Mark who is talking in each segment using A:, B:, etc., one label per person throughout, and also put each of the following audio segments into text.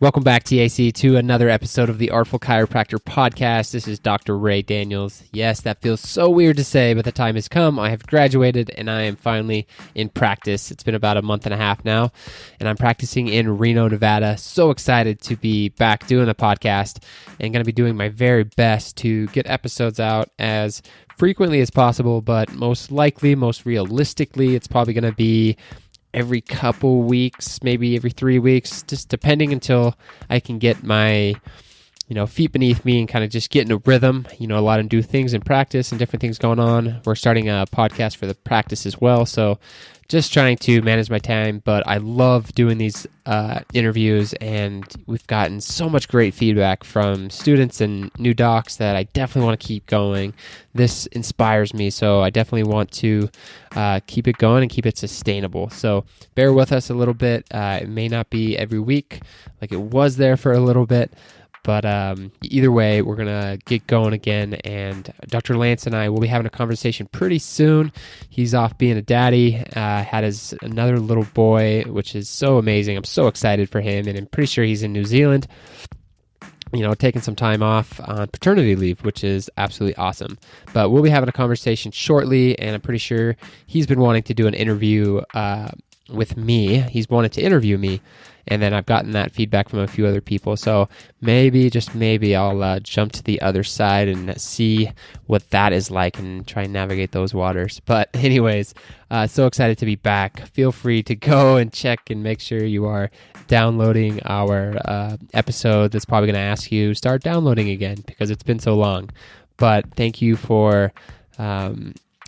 A: Welcome back, TAC, to another episode of the Artful Chiropractor Podcast. This is Dr. Ray Daniels. Yes, that feels so weird to say, but the time has come. I have graduated, and I am finally in practice. It's been about a month and a half now, and I'm practicing in Reno, Nevada. So excited to be back doing the podcast, and going to be doing my very best to get episodes out as frequently as possible, but most likely, most realistically, it's probably going to be every couple weeks, maybe every 3 weeks, just depending until I can get my, feet beneath me and kind of just get in a rhythm. A lot of new things in practice and different things going on. We're starting a podcast for the practice as well, so just trying to manage my time, but I love doing these interviews, and we've gotten so much great feedback from students and new docs that I definitely want to keep going. This inspires me, so I definitely want to keep it going and keep it sustainable. So bear with us a little bit. It may not be every week like it was there for a little bit, but either way, we're going to get going again, and Dr. Lance and I will be having a conversation pretty soon. He's off being a daddy, had another little boy, which is so amazing. I'm so excited for him, and I'm pretty sure he's in New Zealand, taking some time off on paternity leave, which is absolutely awesome. But we'll be having a conversation shortly, and I'm pretty sure he's been wanting to do an interview with me. He's wanted to interview me, and then I've gotten that feedback from a few other people. So maybe, just maybe, I'll jump to the other side and see what that is like and try and navigate those waters. But anyways, so excited to be back. Feel free to go and check and make sure you are downloading our episode. That's probably going to ask you to start downloading again because it's been so long. But thank you for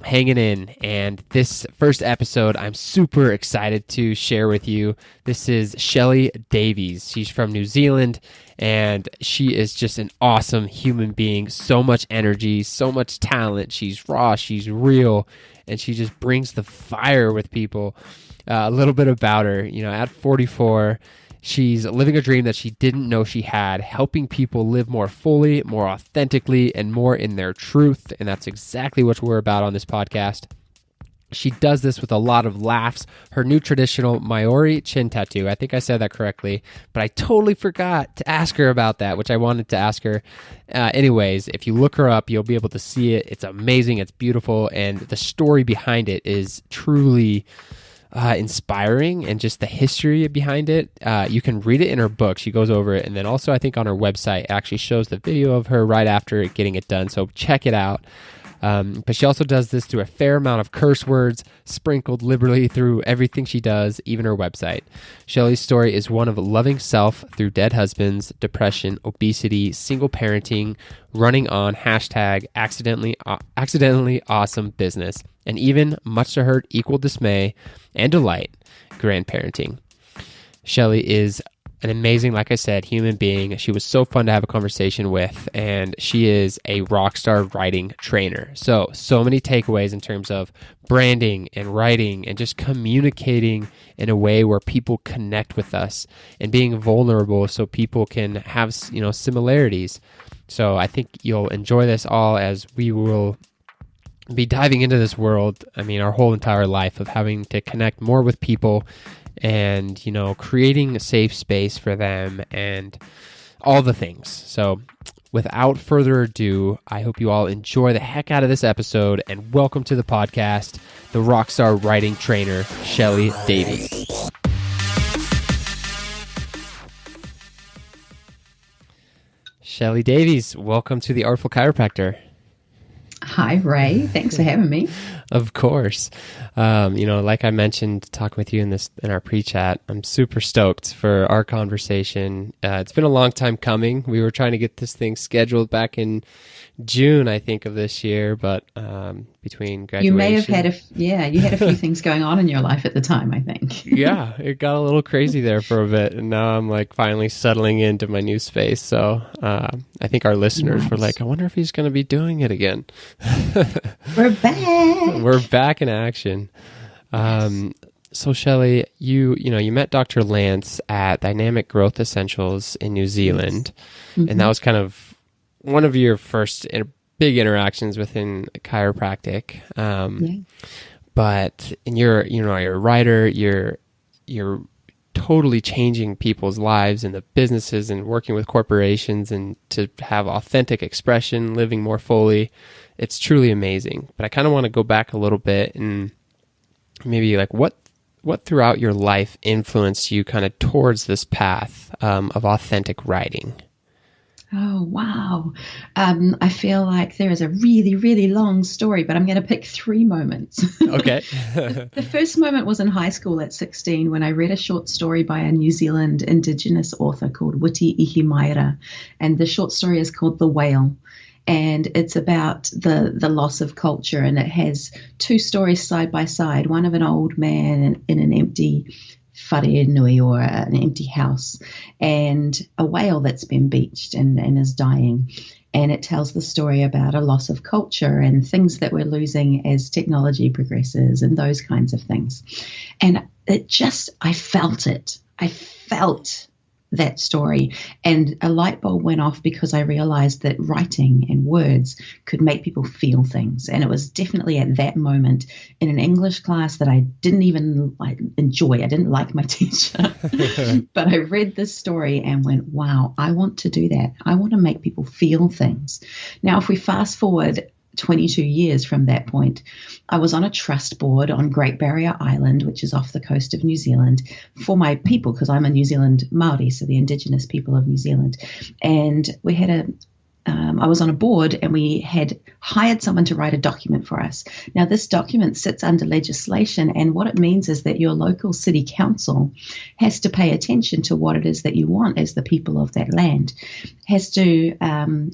A: hanging in, and this first episode I'm super excited to share with you. This is Shelly Davies. She's from New Zealand, and she is just an awesome human being. So much energy, so much talent. She's raw, she's real, and she just brings the fire with people. A little bit about her, at 44, she's living a dream that she didn't know she had, helping people live more fully, more authentically, and more in their truth. And that's exactly what we're about on this podcast. She does this with a lot of laughs. Her new traditional Maori chin tattoo, I think I said that correctly, but I totally forgot to ask her about that, which I wanted to ask her. Anyways, if you look her up, you'll be able to see it. It's amazing. It's beautiful. And the story behind it is truly inspiring, and just the history behind it. You can read it in her book. She goes over it. And then also, I think on her website, it actually shows the video of her right after getting it done. So check it out. But she also does this through a fair amount of curse words sprinkled liberally through everything she does, even her website. Shelly's story is one of loving self through dead husbands, depression, obesity, single parenting, running on #accidentally awesome business, and even, much to her equal dismay and delight, grandparenting. Shelly is an amazing, like I said, human being. She was so fun to have a conversation with, and she is a Rockstar Writing Trainer. So many takeaways in terms of branding and writing and just communicating in a way where people connect with us and being vulnerable so people can have, similarities. So I think you'll enjoy this all, as we will be diving into this world, our whole entire life, of having to connect more with people and, creating a safe space for them and all the things. So without further ado, I hope you all enjoy the heck out of this episode, and welcome to the podcast, the Rockstar Writing Trainer, Shelly Davies. Shelly Davies, welcome to the Artful Chiropractor.
B: Hi, Ray. Thanks for having me.
A: Of course. Like I mentioned, talking with you in our pre-chat, I'm super stoked for our conversation. It's been a long time coming. We were trying to get this thing scheduled back in June, I think, of this year, but between graduation,
B: you may have had you had a few things going on in your life at the time, I think.
A: Yeah, it got a little crazy there for a bit, and now I'm finally settling into my new space. So I think our listeners were like, I wonder if he's going to be doing it again.
B: We're back.
A: We're back in action. So Shelly, you met Dr. Lance at Dynamic Growth Essentials in New Zealand, and that was kind of one of your first big interactions within chiropractic. But you're a writer, you're totally changing people's lives and the businesses and working with corporations and to have authentic expression, living more fully. It's truly amazing. But I kind of want to go back a little bit and maybe like what throughout your life influenced you kind of towards this path of authentic writing?
B: Oh, wow. I feel like there is a really, really long story, but I'm going to pick 3 moments.
A: Okay.
B: The first moment was in high school at 16 when I read a short story by a New Zealand Indigenous author called Witi Ihimaera. And the short story is called The Whale. And it's about the loss of culture. And it has 2 stories side by side, one of an old man in an empty whare nui, or an empty house, and a whale that's been beached and is dying. And it tells the story about a loss of culture and things that we're losing as technology progresses and those kinds of things. And I felt it. I felt that story, and a light bulb went off because I realized that writing and words could make people feel things. And it was definitely at that moment in an English class that I didn't even enjoy. I didn't like my teacher, but I read this story and went, wow, I want to do that. I want to make people feel things. Now, if we fast forward 22 years from that point, I was on a trust board on Great Barrier Island, which is off the coast of New Zealand, for my people, because I'm a New Zealand Māori, so the Indigenous people of New Zealand. And we had I was on a board and we had hired someone to write a document for us. Now, this document sits under legislation, and what it means is that your local city council has to pay attention to what it is that you want as the people of that land, has to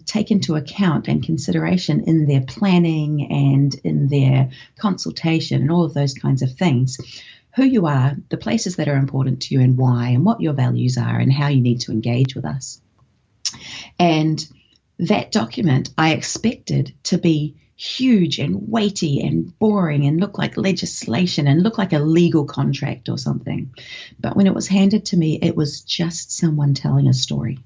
B: take into account and consideration in their planning and in their consultation and all of those kinds of things, who you are, the places that are important to you and why, and what your values are and how you need to engage with us. And that document I expected to be huge and weighty and boring and look like legislation and look like a legal contract or something. But when it was handed to me, it was just someone telling a story.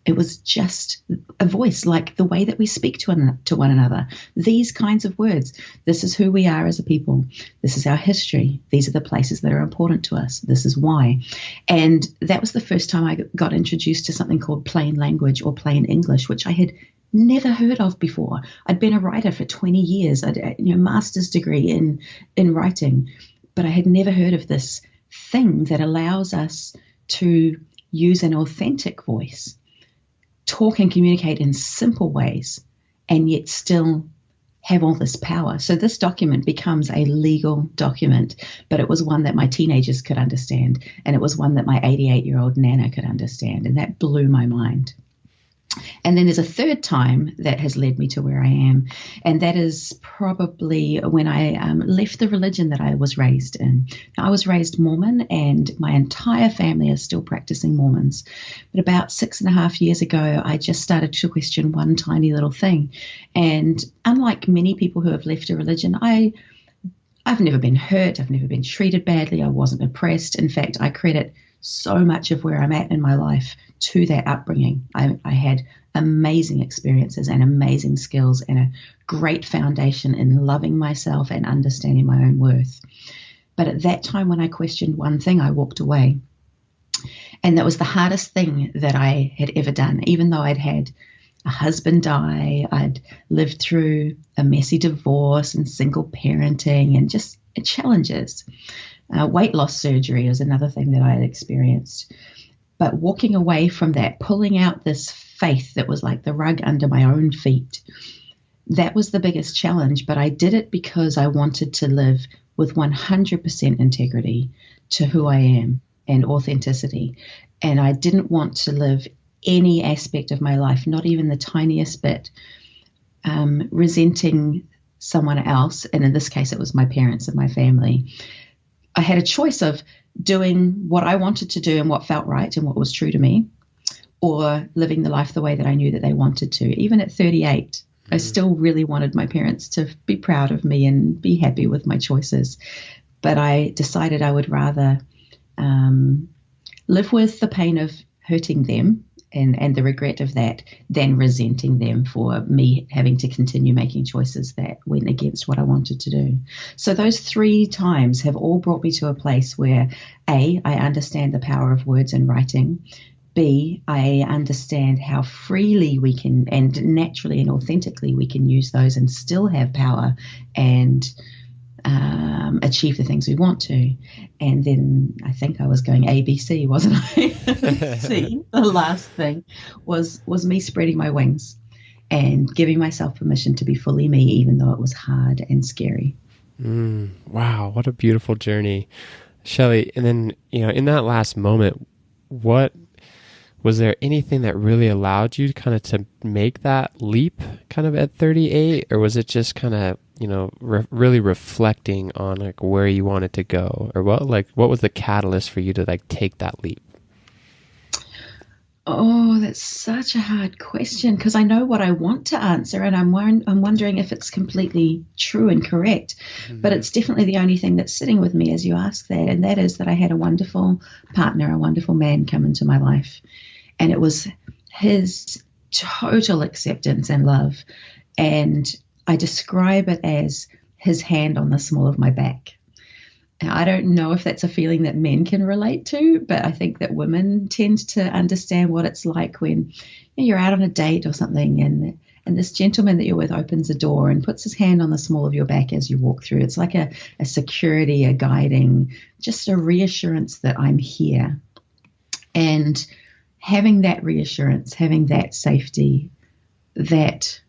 B: It was just a voice, like the way that we speak to one another. These kinds of words. This is who we are as a people. This is our history. These are the places that are important to us. This is why. And that was the first time I got introduced to something called plain language or plain English, which I had never heard of before. I'd been a writer for 20 years. I'd master's degree in writing, but I had never heard of this thing that allows us to use an authentic voice, talk and communicate in simple ways, and yet still have all this power. So this document becomes a legal document, but it was one that my teenagers could understand, and it was one that my 88-year-old Nana could understand, and that blew my mind. And then there's a third time that has led me to where I am, and that is probably when I left the religion that I was raised in. Now, I was raised Mormon, and my entire family is still practicing Mormons. But about 6.5 years ago, I just started to question one tiny little thing. And unlike many people who have left a religion, I've never been hurt. I've never been treated badly. I wasn't oppressed. In fact, I credit so much of where I'm at in my life to that upbringing. I had amazing experiences and amazing skills and a great foundation in loving myself and understanding my own worth. But at that time when I questioned one thing, I walked away. And that was the hardest thing that I had ever done, even though I'd had a husband die, I'd lived through a messy divorce and single parenting and just challenges. Weight loss surgery was another thing that I had experienced. But walking away from that, pulling out this faith that was like the rug under my own feet, that was the biggest challenge. But I did it because I wanted to live with 100% integrity to who I am and authenticity. And I didn't want to live any aspect of my life, not even the tiniest bit, resenting someone else. And in this case, it was my parents and my family. I had a choice of doing what I wanted to do and what felt right and what was true to me, or living the life the way that I knew that they wanted to. Even at 38, I still really wanted my parents to be proud of me and be happy with my choices. But I decided I would rather live with the pain of hurting them and the regret of that than resenting them for me having to continue making choices that went against what I wanted to do. So those 3 times have all brought me to a place where A, I understand the power of words and writing. B, I understand how freely we can, and naturally and authentically we can use those and still have power and achieve the things we want to. And then I think I was going ABC, wasn't I? C, the last thing was me spreading my wings and giving myself permission to be fully me, even though it was hard and scary.
A: Wow, what a beautiful journey, Shelly. And then, in that last moment, was there anything that really allowed you kind of to make that leap kind of at 38, or was it just kind of, really reflecting on like where you wanted to go, or what was the catalyst for you to like take that leap?
B: Oh, that's such a hard question, because I know what I want to answer, and I'm wondering if it's completely true and correct. But it's definitely the only thing that's sitting with me as you ask that, and that is that I had a wonderful partner, a wonderful man come into my life, and it was his total acceptance and love, and I describe it as his hand on the small of my back. I don't know if that's a feeling that men can relate to, but I think that women tend to understand what it's like when you're out on a date or something, and this gentleman that you're with opens a door and puts his hand on the small of your back as you walk through. It's like a security, a guiding, just a reassurance that I'm here. And having that reassurance, having that safety, that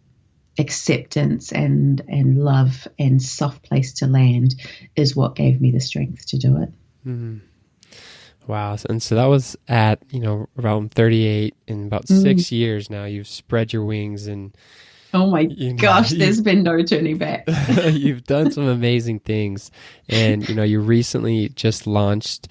B: acceptance and love and soft place to land is what gave me the strength to do it.
A: Mm-hmm. Wow. And so that was at, around 38, in about 6 years now, you've spread your wings and
B: oh my gosh, there's been no turning back.
A: You've done some amazing things. And, you recently just launched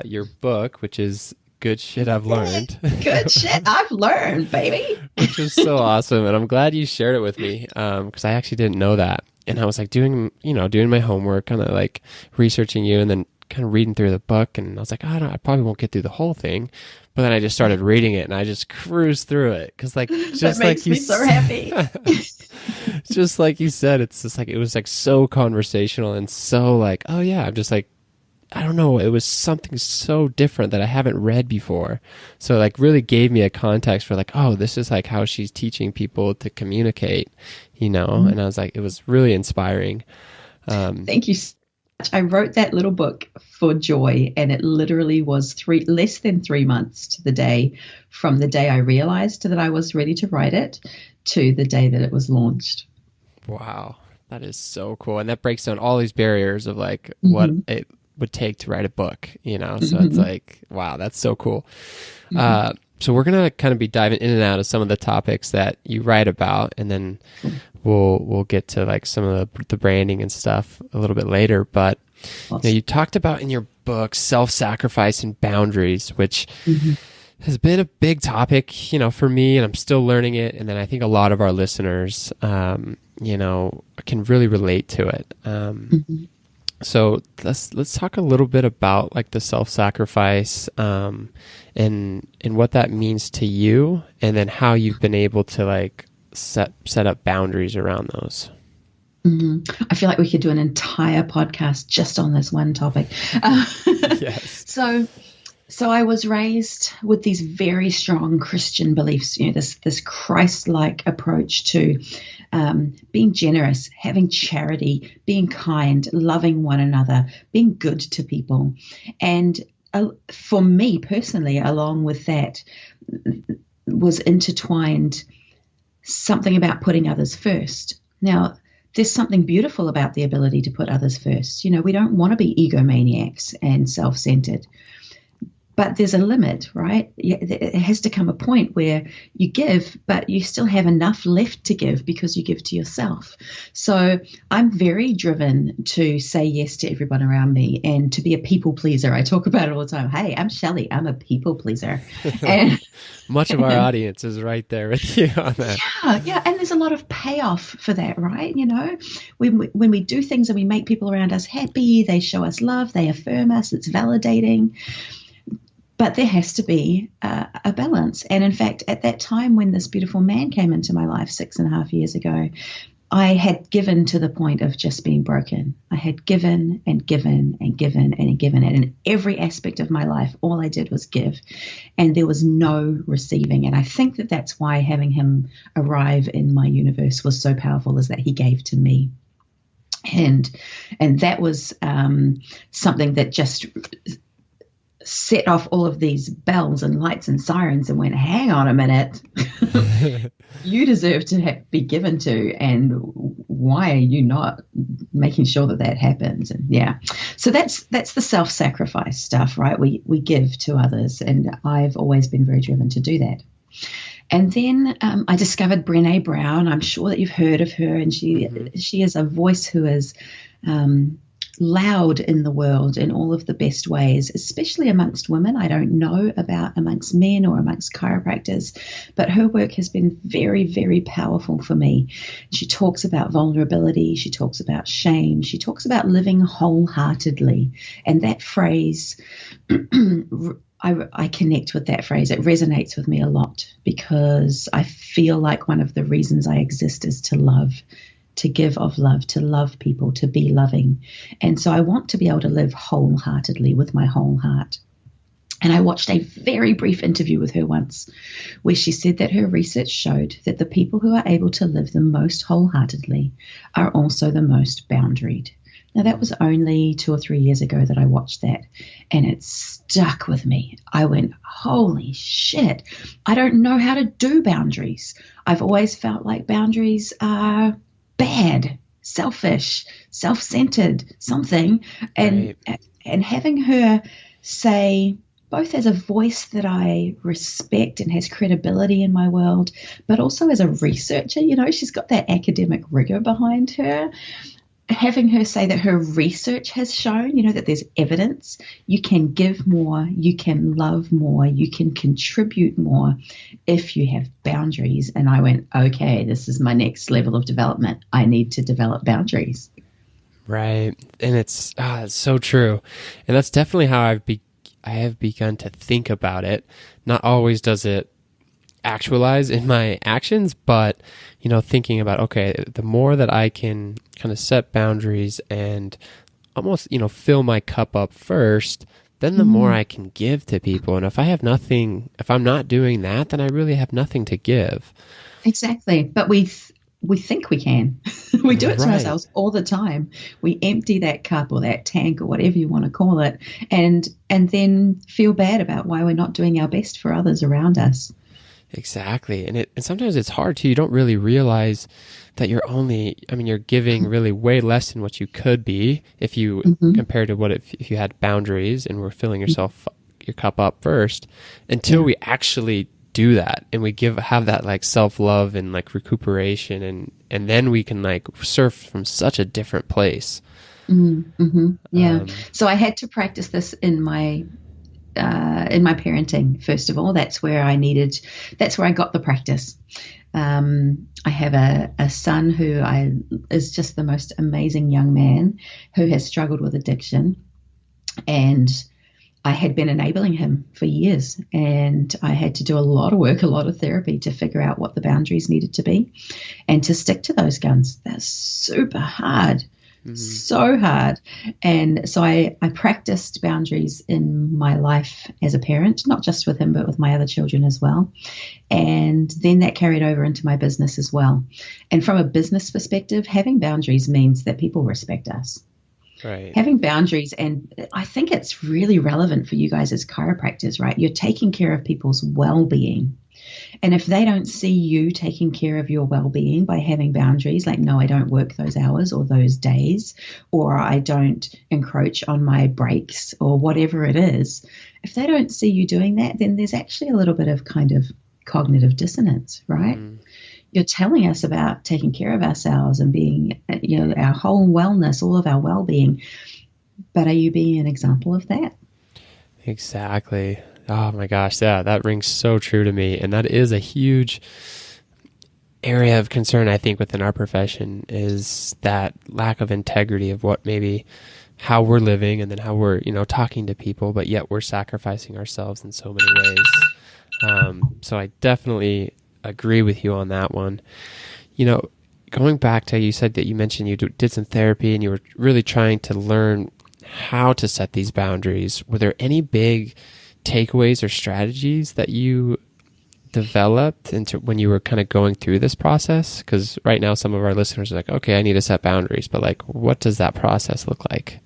A: your book, which is Good Shit I've Learned.
B: Good shit I've learned, baby.
A: Which is so awesome. And I'm glad you shared it with me, because I actually didn't know that. And I was like doing my homework, kind of like researching you, and then kind of reading through the book. And I was like, I probably won't get through the whole thing. But then I just started reading it, and I just cruised through it. Because
B: that makes me so happy.
A: Just like you said, it's just like, it was like so conversational and so like, oh yeah, I'm just like, I don't know, it was something so different that I haven't read before. So like really gave me a context for like, oh, this is like how she's teaching people to communicate, and I was like, it was really inspiring.
B: Thank you so much. I wrote that little book for joy, and it literally was less than 3 months to the day from the day I realized that I was ready to write it to the day that it was launched.
A: Wow. That is so cool. And that breaks down all these barriers of like what it would take to write a book, so it's like, wow, that's so cool. So we're going to kind of be diving in and out of some of the topics that you write about, and then we'll get to like some of the branding and stuff a little bit later. But you talked about in your book self-sacrifice and boundaries, which has been a big topic, for me, and I'm still learning it. And then I think a lot of our listeners, can really relate to it. So let's talk a little bit about like the self-sacrifice, and what that means to you, and then how you've been able to like set up boundaries around those.
B: I feel like we could do an entire podcast just on this one topic.
A: Yes.
B: So I was raised with these very strong Christian beliefs, this Christ-like approach to being generous, having charity, being kind, loving one another, being good to people. And for me personally, along with that, was intertwined something about putting others first. Now, there's something beautiful about the ability to put others first. We don't want to be egomaniacs and self-centered. But there's a limit, right? It has to come a point where you give, but you still have enough left to give because you give to yourself. So I'm very driven to say yes to everyone around me and to be a people pleaser. I talk about it all the time. Hey, I'm Shelly. I'm a people pleaser. And
A: much of our audience is right there with you on that.
B: Yeah. And there's a lot of payoff for that, right? When we do things and we make people around us happy, they show us love, they affirm us, it's validating. But there has to be a balance. And in fact, at that time when this beautiful man came into my life 6.5 years ago, I had given to the point of just being broken. I had given and given and given and given. And in every aspect of my life, all I did was give. And there was no receiving. And I think that that's why having him arrive in my universe was so powerful, is that he gave to me. And that was something that just set off all of these bells and lights and sirens and went, hang on a minute, you deserve to be given to, and why are you not making sure that that happens? And so that's the self-sacrifice stuff, right? We give to others, and I've always been very driven to do that. And then I discovered Brené Brown. I'm sure that you've heard of her, and she is a voice who is loud in the world in all of the best ways, especially amongst women. I don't know about amongst men or amongst chiropractors, but her work has been very, very powerful for me. She talks about vulnerability. She talks about shame. She talks about living wholeheartedly. And that phrase, I connect with that phrase. It resonates with me a lot, because I feel like one of the reasons I exist is to love, to give of love, to love people, to be loving. And so I want to be able to live wholeheartedly with my whole heart. And I watched a very brief interview with her once where she said that her research showed that the people who are able to live the most wholeheartedly are also the most boundaried. Now, that was only 2 or 3 years ago that I watched that, and it stuck with me. I went, holy shit, I don't know how to do boundaries. I've always felt like boundaries are bad, selfish, self-centered, something. And having her say, both as a voice that I respect and has credibility in my world, but also as a researcher, she's got that academic rigor behind her. Having her say that her research has shown, that there's evidence, you can give more, you can love more, you can contribute more if you have boundaries. And I went, okay, this is my next level of development. I need to develop boundaries.
A: Right. And it's so true. And that's definitely how I have begun to think about it. Not always does it actualize in my actions, but thinking about, okay, the more that I can kind of set boundaries and almost fill my cup up first, then the more I can give to people. And if I'm not doing that, then I really have nothing to give.
B: Exactly. But we think we can. We do it to ourselves all the time. We empty that cup or that tank or whatever you want to call it, and then feel bad about why we're not doing our best for others around us.
A: Exactly. And sometimes it's hard too. You don't really realize that you're giving really way less than what you could be if you compare to what if you had boundaries and were filling your cup up first, until we actually do that and we have that like self-love and like recuperation, and then we can like surf from such a different place.
B: So I had to practice this in my parenting. First of all, that's where I got the practice. I have a son who is just the most amazing young man who has struggled with addiction, and I had been enabling him for years, and I had to do a lot of work, a lot of therapy to figure out what the boundaries needed to be and to stick to those guns. That's super hard. So hard. And so I practiced boundaries in my life as a parent, not just with him, but with my other children as well. And then that carried over into my business as well. And from a business perspective, having boundaries means that people respect us. Right. Having boundaries, and I think it's really relevant for you guys as chiropractors, right? You're taking care of people's well-being. And if they don't see you taking care of your well-being by having boundaries, like, no, I don't work those hours or those days, or I don't encroach on my breaks or whatever it is, if they don't see you doing that, then there's actually a little bit of kind of cognitive dissonance, right? You're telling us about taking care of ourselves and being, our whole wellness, all of our well-being, but are you being an example of that?
A: Exactly. Oh my gosh, yeah, that rings so true to me. And that is a huge area of concern, I think, within our profession, is that lack of integrity of what maybe how we're living and then how we're, talking to people, but yet we're sacrificing ourselves in so many ways. So I definitely agree with you on that one. Going back to, you said that you mentioned you did some therapy and you were really trying to learn how to set these boundaries. Were there any big takeaways or strategies that you developed into when you were kind of going through this process? Because right now some of our listeners are like, okay, I need to set boundaries, but like, what does that process look like?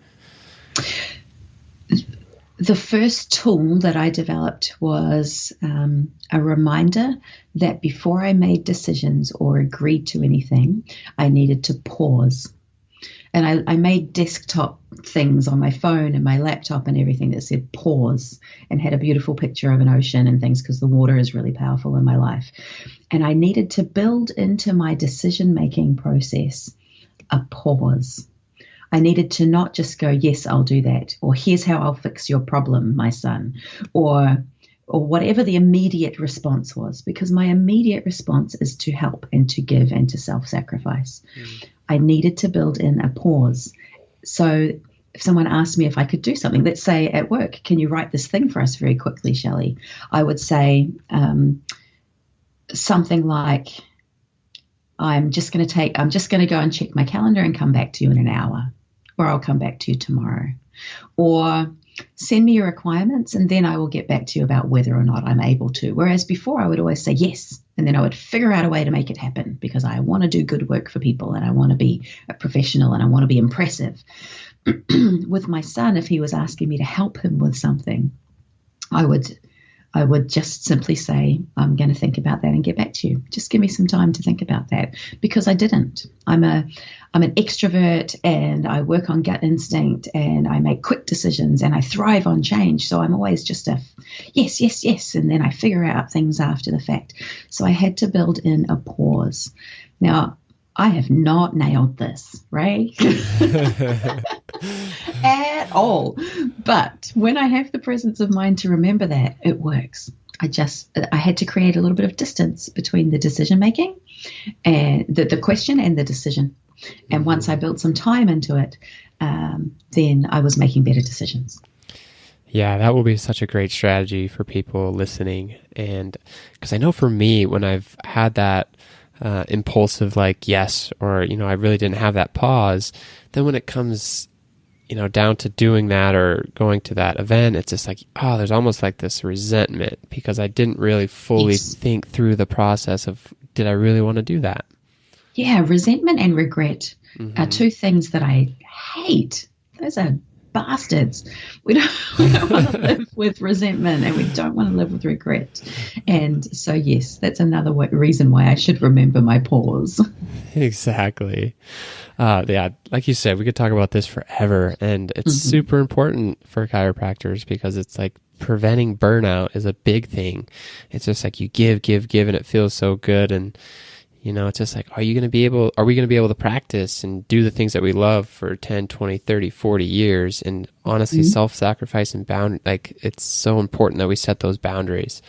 B: The first tool that I developed was a reminder that before I made decisions or agreed to anything, I needed to pause. And I made desktop things on my phone and my laptop and everything that said pause, and had a beautiful picture of an ocean and things, because the water is really powerful in my life. And I needed to build into my decision-making process a pause. I needed to not just go, yes, I'll do that, or here's how I'll fix your problem, my son, or whatever the immediate response was, because my immediate response is to help and to give and to self-sacrifice. I needed to build in a pause. So if someone asked me if I could do something, let's say at work, can you write this thing for us very quickly, Shelly? I would say something like, I'm just going to go and check my calendar and come back to you in an hour, or I'll come back to you tomorrow, or send me your requirements and then I will get back to you about whether or not I'm able to. Whereas before I would always say yes, and then I would figure out a way to make it happen, because I want to do good work for people and I want to be a professional and I want to be impressive. With my son, if he was asking me to help him with something, I would just simply say, I'm going to think about that and get back to you. Just give me some time to think about that, because I didn't. I'm an extrovert and I work on gut instinct and I make quick decisions and I thrive on change. So I'm always just a yes, yes, yes. And then I figure out things after the fact. So I had to build in a pause. Now, I have not nailed this, right? At all. But when I have the presence of mind to remember that, it works. I had to create a little bit of distance between the decision making and the question and the decision. And once I built some time into it, then I was making better decisions.
A: Yeah, that will be such a great strategy for people listening. And because I know for me, when I've had that impulsive, like, yes, or, I really didn't have that pause, then when it comes, down to doing that or going to that event, it's just like, oh, there's almost like this resentment because I didn't really fully think through the process of, did I really want to do that?
B: Yeah, resentment and regret are two things that I hate. Those are bastards. We don't want to live with resentment and we don't want to live with regret. And so, yes, that's another reason why I should remember my pause.
A: Exactly. Yeah, like you said, we could talk about this forever, and it's super important for chiropractors because it's like preventing burnout is a big thing. It's just like you give, and it feels so good. And, it's just like, are we going to be able to practice and do the things that we love for 10, 20, 30, 40 years? And honestly, self-sacrifice and it's so important that we set those boundaries.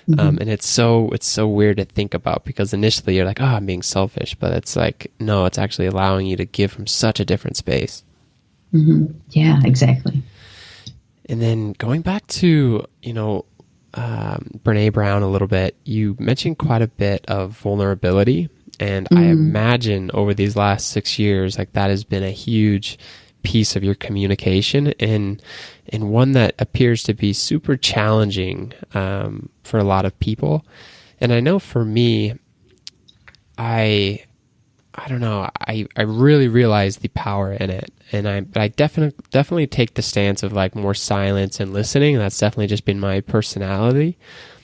A: And it's so weird to think about because initially you're like, oh, I'm being selfish, but it's like, no, it's actually allowing you to give from such a different space.
B: Yeah, exactly.
A: And then going back to, Brene Brown a little bit, you mentioned quite a bit of vulnerability. And I imagine over these last 6 years, like that has been a huge piece of your communication and one that appears to be super challenging for a lot of people. And I know for me, I don't know, I really realize the power in it. And I definitely take the stance of like more silence and listening. And that's definitely just been my personality.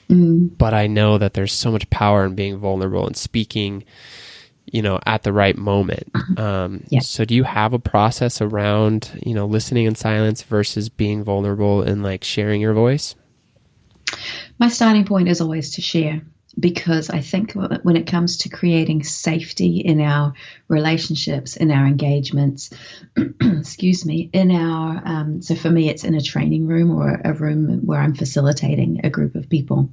A: But I know that there's so much power in being vulnerable and speaking, at the right moment. So do you have a process around, listening in silence versus being vulnerable and like sharing your voice?
B: My starting point is always to share, because I think when it comes to creating safety in our relationships, in our engagements, excuse me, so for me, it's in a training room or a room where I'm facilitating a group of people.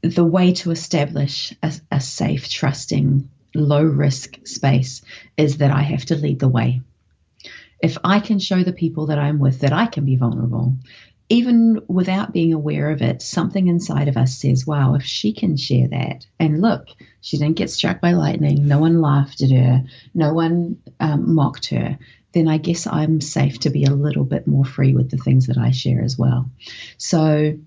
B: The way to establish a safe, trusting, low risk space is that I have to lead the way. If I can show the people that I'm with that I can be vulnerable, even without being aware of it, something inside of us says, wow, if she can share that, and look, she didn't get struck by lightning, no one laughed at her, no one mocked her, then I guess I'm safe to be a little bit more free with the things that I share as well. So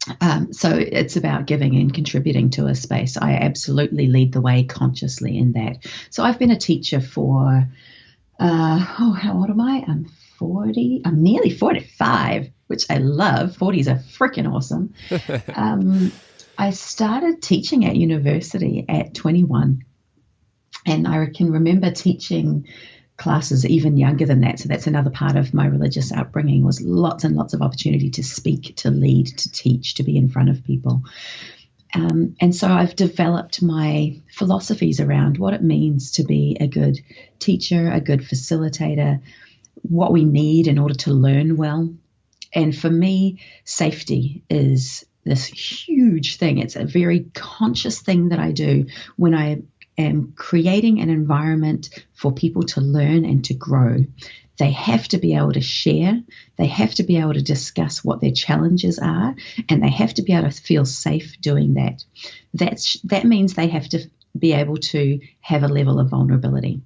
B: it's about giving and contributing to a space. I absolutely lead the way consciously in that. So I've been a teacher for, how old am I? I'm 40. I'm nearly 45, which I love. 40s are freaking awesome. I started teaching at university at 21, and I can remember teaching classes even younger than that. So that's another part of my religious upbringing, was lots and lots of opportunity to speak, to lead, to teach, to be in front of people. And so I've developed my philosophies around what it means to be a good teacher, a good facilitator, what we need in order to learn well. And for me, safety is this huge thing. It's a very conscious thing that I do when I am creating an environment for people to learn and to grow. They have to be able to share. They have to be able to discuss what their challenges are, and they have to be able to feel safe doing that. That means they have to be able to have a level of vulnerability.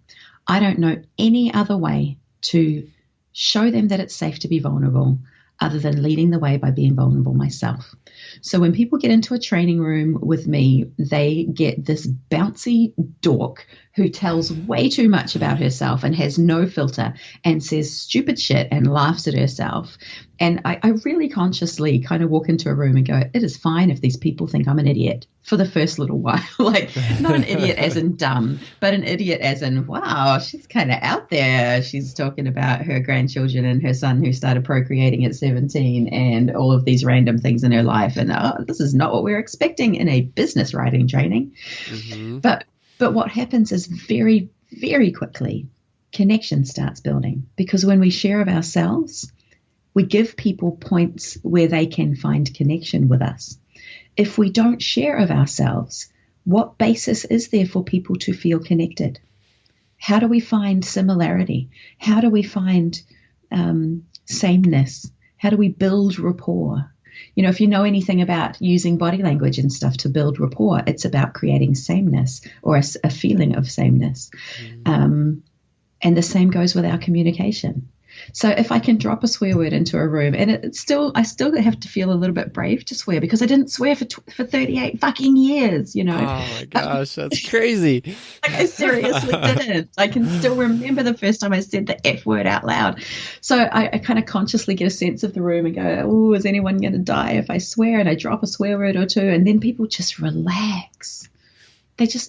B: I don't know any other way to show them that it's safe to be vulnerable other than leading the way by being vulnerable myself. So when people get into a training room with me, they get this bouncy dork who tells way too much about herself and has no filter and says stupid shit and laughs at herself. And I really consciously kind of walk into a room and go, it is fine if these people think I'm an idiot for the first little while. Like, not an idiot as in dumb, but an idiot as in, wow, she's kind of out there. She's talking about her grandchildren and her son who started procreating at 17 and all of these random things in her life. And this is not what we're expecting in a business writing training. Mm-hmm. But what happens is very, very quickly, connection starts building, because when we share of ourselves, we give people points where they can find connection with us. If we don't share of ourselves, what basis is there for people to feel connected? How do we find similarity? How do we find sameness? How do we build rapport? You know, if you know anything about using body language and stuff to build rapport, it's about creating sameness or a feeling of sameness. And the same goes with our communication. So if I can drop a swear word into a room, and I still have to feel a little bit brave to swear, because I didn't swear for 38 fucking years, you know.
A: Oh my gosh, that's crazy.
B: Like, I seriously didn't. I can still remember the first time I said the F word out loud. So I kind of consciously get a sense of the room and go, oh, is anyone going to die if I swear? And I drop a swear word or two, and then people just relax.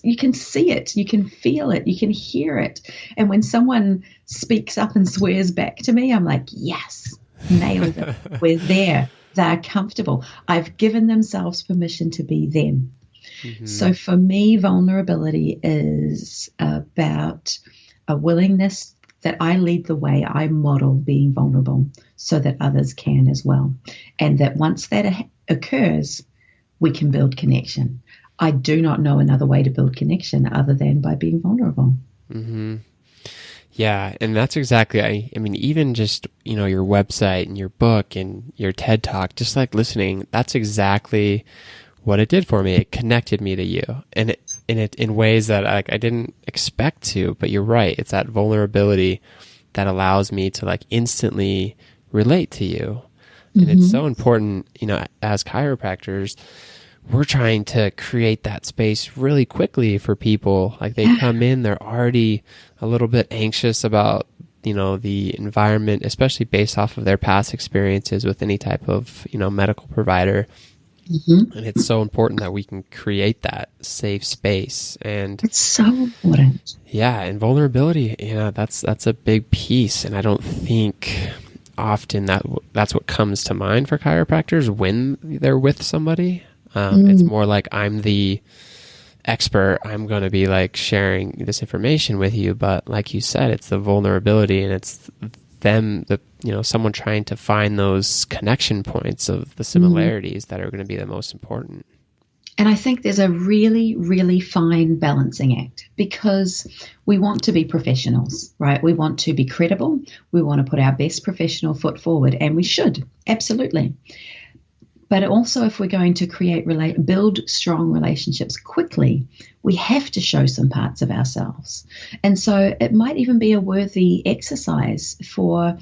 B: You can see it, you can feel it, you can hear it. And when someone speaks up and swears back to me, I'm like, yes, nailed it. We're there. They're comfortable. I've given themselves permission to be them. Mm-hmm. So for me, vulnerability is about a willingness that I lead the way. I model being vulnerable so that others can as well. And that once that occurs, we can build connection. I do not know another way to build connection other than by being vulnerable.
A: Mm-hmm. Yeah, and that's exactly, I mean, even just, you know, your website and your book and your TED Talk, just like listening, that's exactly what it did for me. It connected me to you, and in ways that I didn't expect to, but you're right. It's that vulnerability that allows me to like instantly relate to you. And mm-hmm. It's so important, you know, as chiropractors, we're trying to create that space really quickly for people. Like they come in, they're already a little bit anxious about, you know, the environment, especially based off of their past experiences with any type of, you know, medical provider. Mm-hmm. And it's so important that we can create that safe space. And
B: it's so important.
A: Yeah. And vulnerability, you know, that's a big piece. And I don't think often that's what comes to mind for chiropractors when they're with somebody. It's more like, I'm the expert. I'm going to be like sharing this information with you. But like you said, it's the vulnerability, and it's them, someone trying to find those connection points of the similarities that are going to be the most important.
B: And I think there's a really, really fine balancing act because we want to be professionals, right? We want to be credible. We want to put our best professional foot forward, and we should, absolutely. But also, if we're going to build strong relationships quickly, we have to show some parts of ourselves. And so it might even be a worthy exercise for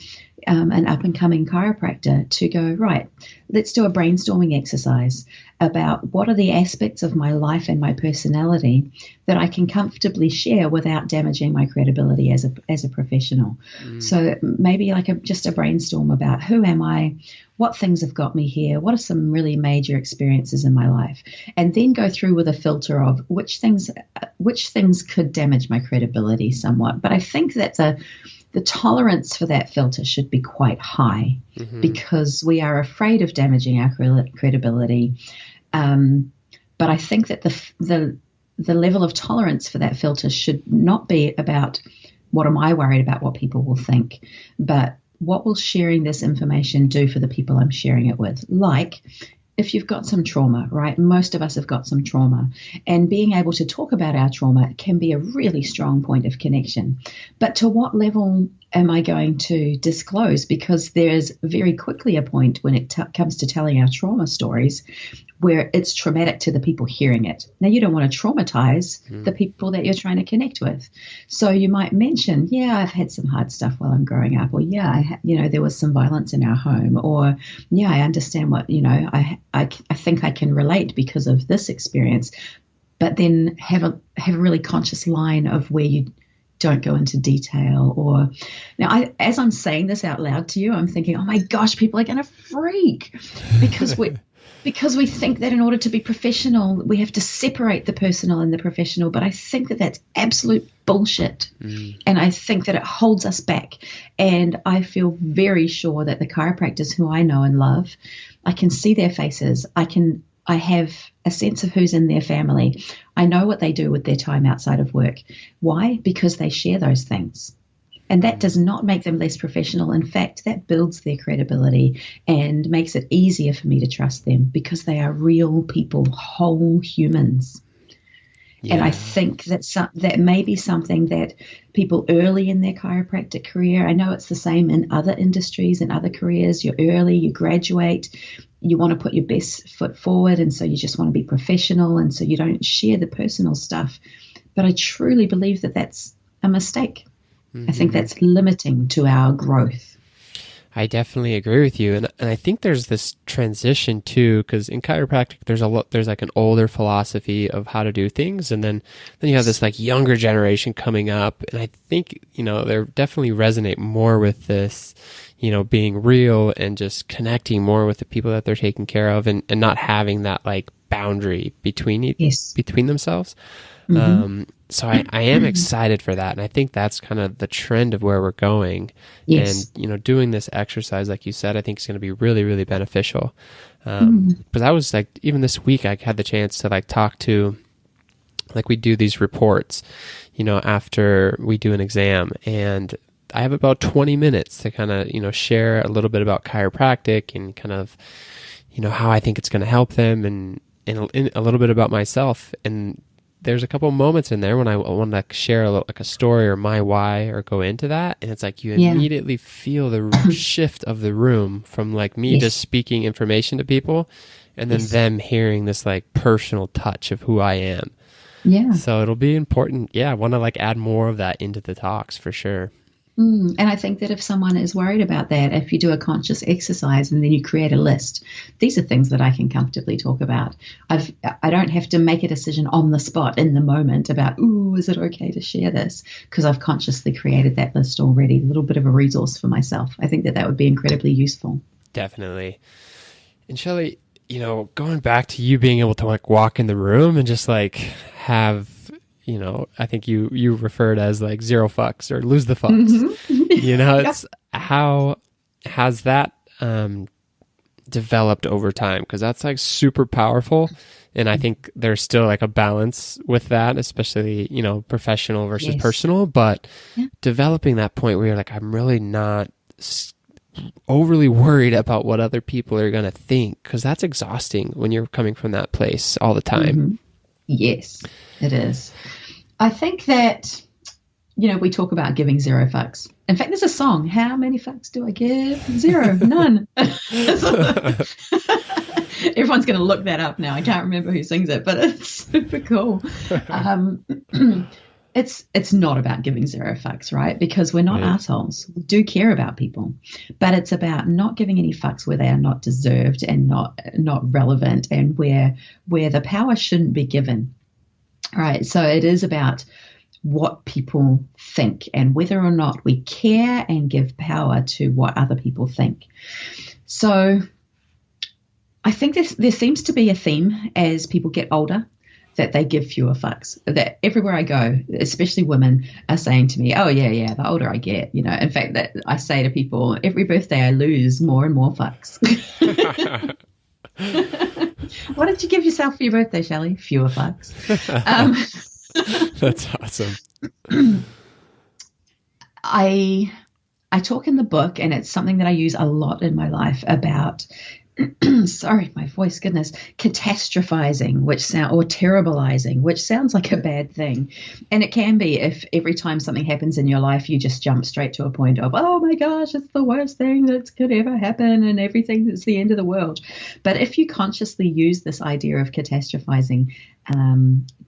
B: an up-and-coming chiropractor to go, right, let's do a brainstorming exercise about what are the aspects of my life and my personality that I can comfortably share without damaging my credibility as a professional. So maybe just a brainstorm about who am I, what things have got me here, what are some really major experiences in my life, and then go through with a filter of which things could damage my credibility somewhat. But I think that the tolerance for that filter should be quite high because we are afraid of damaging our credibility. But I think that the level of tolerance for that filter should not be about what am I worried about what people will think, but what will sharing this information do for the people I'm sharing it with? Like, if you've got some trauma, right? Most of us have got some trauma, and being able to talk about our trauma can be a really strong point of connection. But to what level am I going to disclose? Because there's very quickly a point when it comes to telling our trauma stories where it's traumatic to the people hearing it. Now, you don't want to traumatize the people that you're trying to connect with. So you might mention, yeah, I've had some hard stuff while I'm growing up, or yeah, there was some violence in our home, or yeah, I understand what, I think I can relate because of this experience, but then have a really conscious line of where you don't go into detail. Or now, as I'm saying this out loud to you, I'm thinking, oh my gosh, people are going to freak because we think that in order to be professional, we have to separate the personal and the professional. But I think that that's absolute bullshit. And I think that it holds us back. And I feel very sure that the chiropractors who I know and love, I can see their faces. I have a sense of who's in their family. I know what they do with their time outside of work. Why? Because they share those things. And that does not make them less professional. In fact, that builds their credibility and makes it easier for me to trust them because they are real people, whole humans. Yeah. And I think that may be something that people early in their chiropractic career, I know it's the same in other industries and other careers. You're early, you graduate, you want to put your best foot forward, and so you just want to be professional, and so you don't share the personal stuff. But I truly believe that that's a mistake. I think that's limiting to our growth.
A: I definitely agree with you. And I think there's this transition too, because in chiropractic, there's like an older philosophy of how to do things. And then you have this like younger generation coming up. And I think, they definitely resonate more with this, being real and just connecting more with the people that they're taking care of and not having that like boundary between themselves. So I am excited for that. And I think that's kind of the trend of where we're going. Yes. And, doing this exercise, like you said, I think is going to be really, really beneficial. Because I was like, even this week, I had the chance to like talk to, like we do these reports, after we do an exam, and I have about 20 minutes to kind of, share a little bit about chiropractic and kind of, how I think it's going to help them and a little bit about myself. And there's a couple moments in there when I want to share like a story or my why or go into that. And it's like you immediately feel the shift of the room from like me just speaking information to people and then them hearing this like personal touch of who I am. Yeah. So it'll be important. Yeah. I want to like add more of that into the talks for sure.
B: And I think that if someone is worried about that, if you do a conscious exercise and then you create a list, these are things that I can comfortably talk about. I don't have to make a decision on the spot in the moment about, is it okay to share this? Because I've consciously created that list already, a little bit of a resource for myself. I think that would be incredibly useful.
A: Definitely. And Shelly, going back to you being able to like walk in the room and just like have, I think you referred as like zero fucks or lose the fucks. It's how has that developed over time? Because that's like super powerful. And I think there's still like a balance with that, especially, professional versus personal, but developing that point where you're like, I'm really not overly worried about what other people are going to think, because that's exhausting when you're coming from that place all the time.
B: Mm-hmm. Yes, it is. I think that, we talk about giving zero fucks. In fact, there's a song, How Many Fucks Do I Give? Zero, none. Everyone's going to look that up now. I can't remember who sings it, but it's super cool. It's not about giving zero fucks, right? Because we're not assholes. We do care about people, but it's about not giving any fucks where they are not deserved and not relevant, and where the power shouldn't be given. All right. So it is about what people think and whether or not we care and give power to what other people think. So I think there seems to be a theme as people get older that they give fewer fucks. That everywhere I go, especially women, are saying to me, oh, yeah, the older I get. In fact, that I say to people, every birthday I lose more and more fucks. What did you give yourself for your birthday, Shelly? Fewer fucks.
A: That's awesome.
B: I talk in the book, and it's something that I use a lot in my life, about sorry, my voice, goodness, catastrophizing, or terribilizing, which sounds like a bad thing. And it can be if every time something happens in your life, you just jump straight to a point of, oh my gosh, it's the worst thing that could ever happen and everything that's the end of the world. But if you consciously use this idea of catastrophizing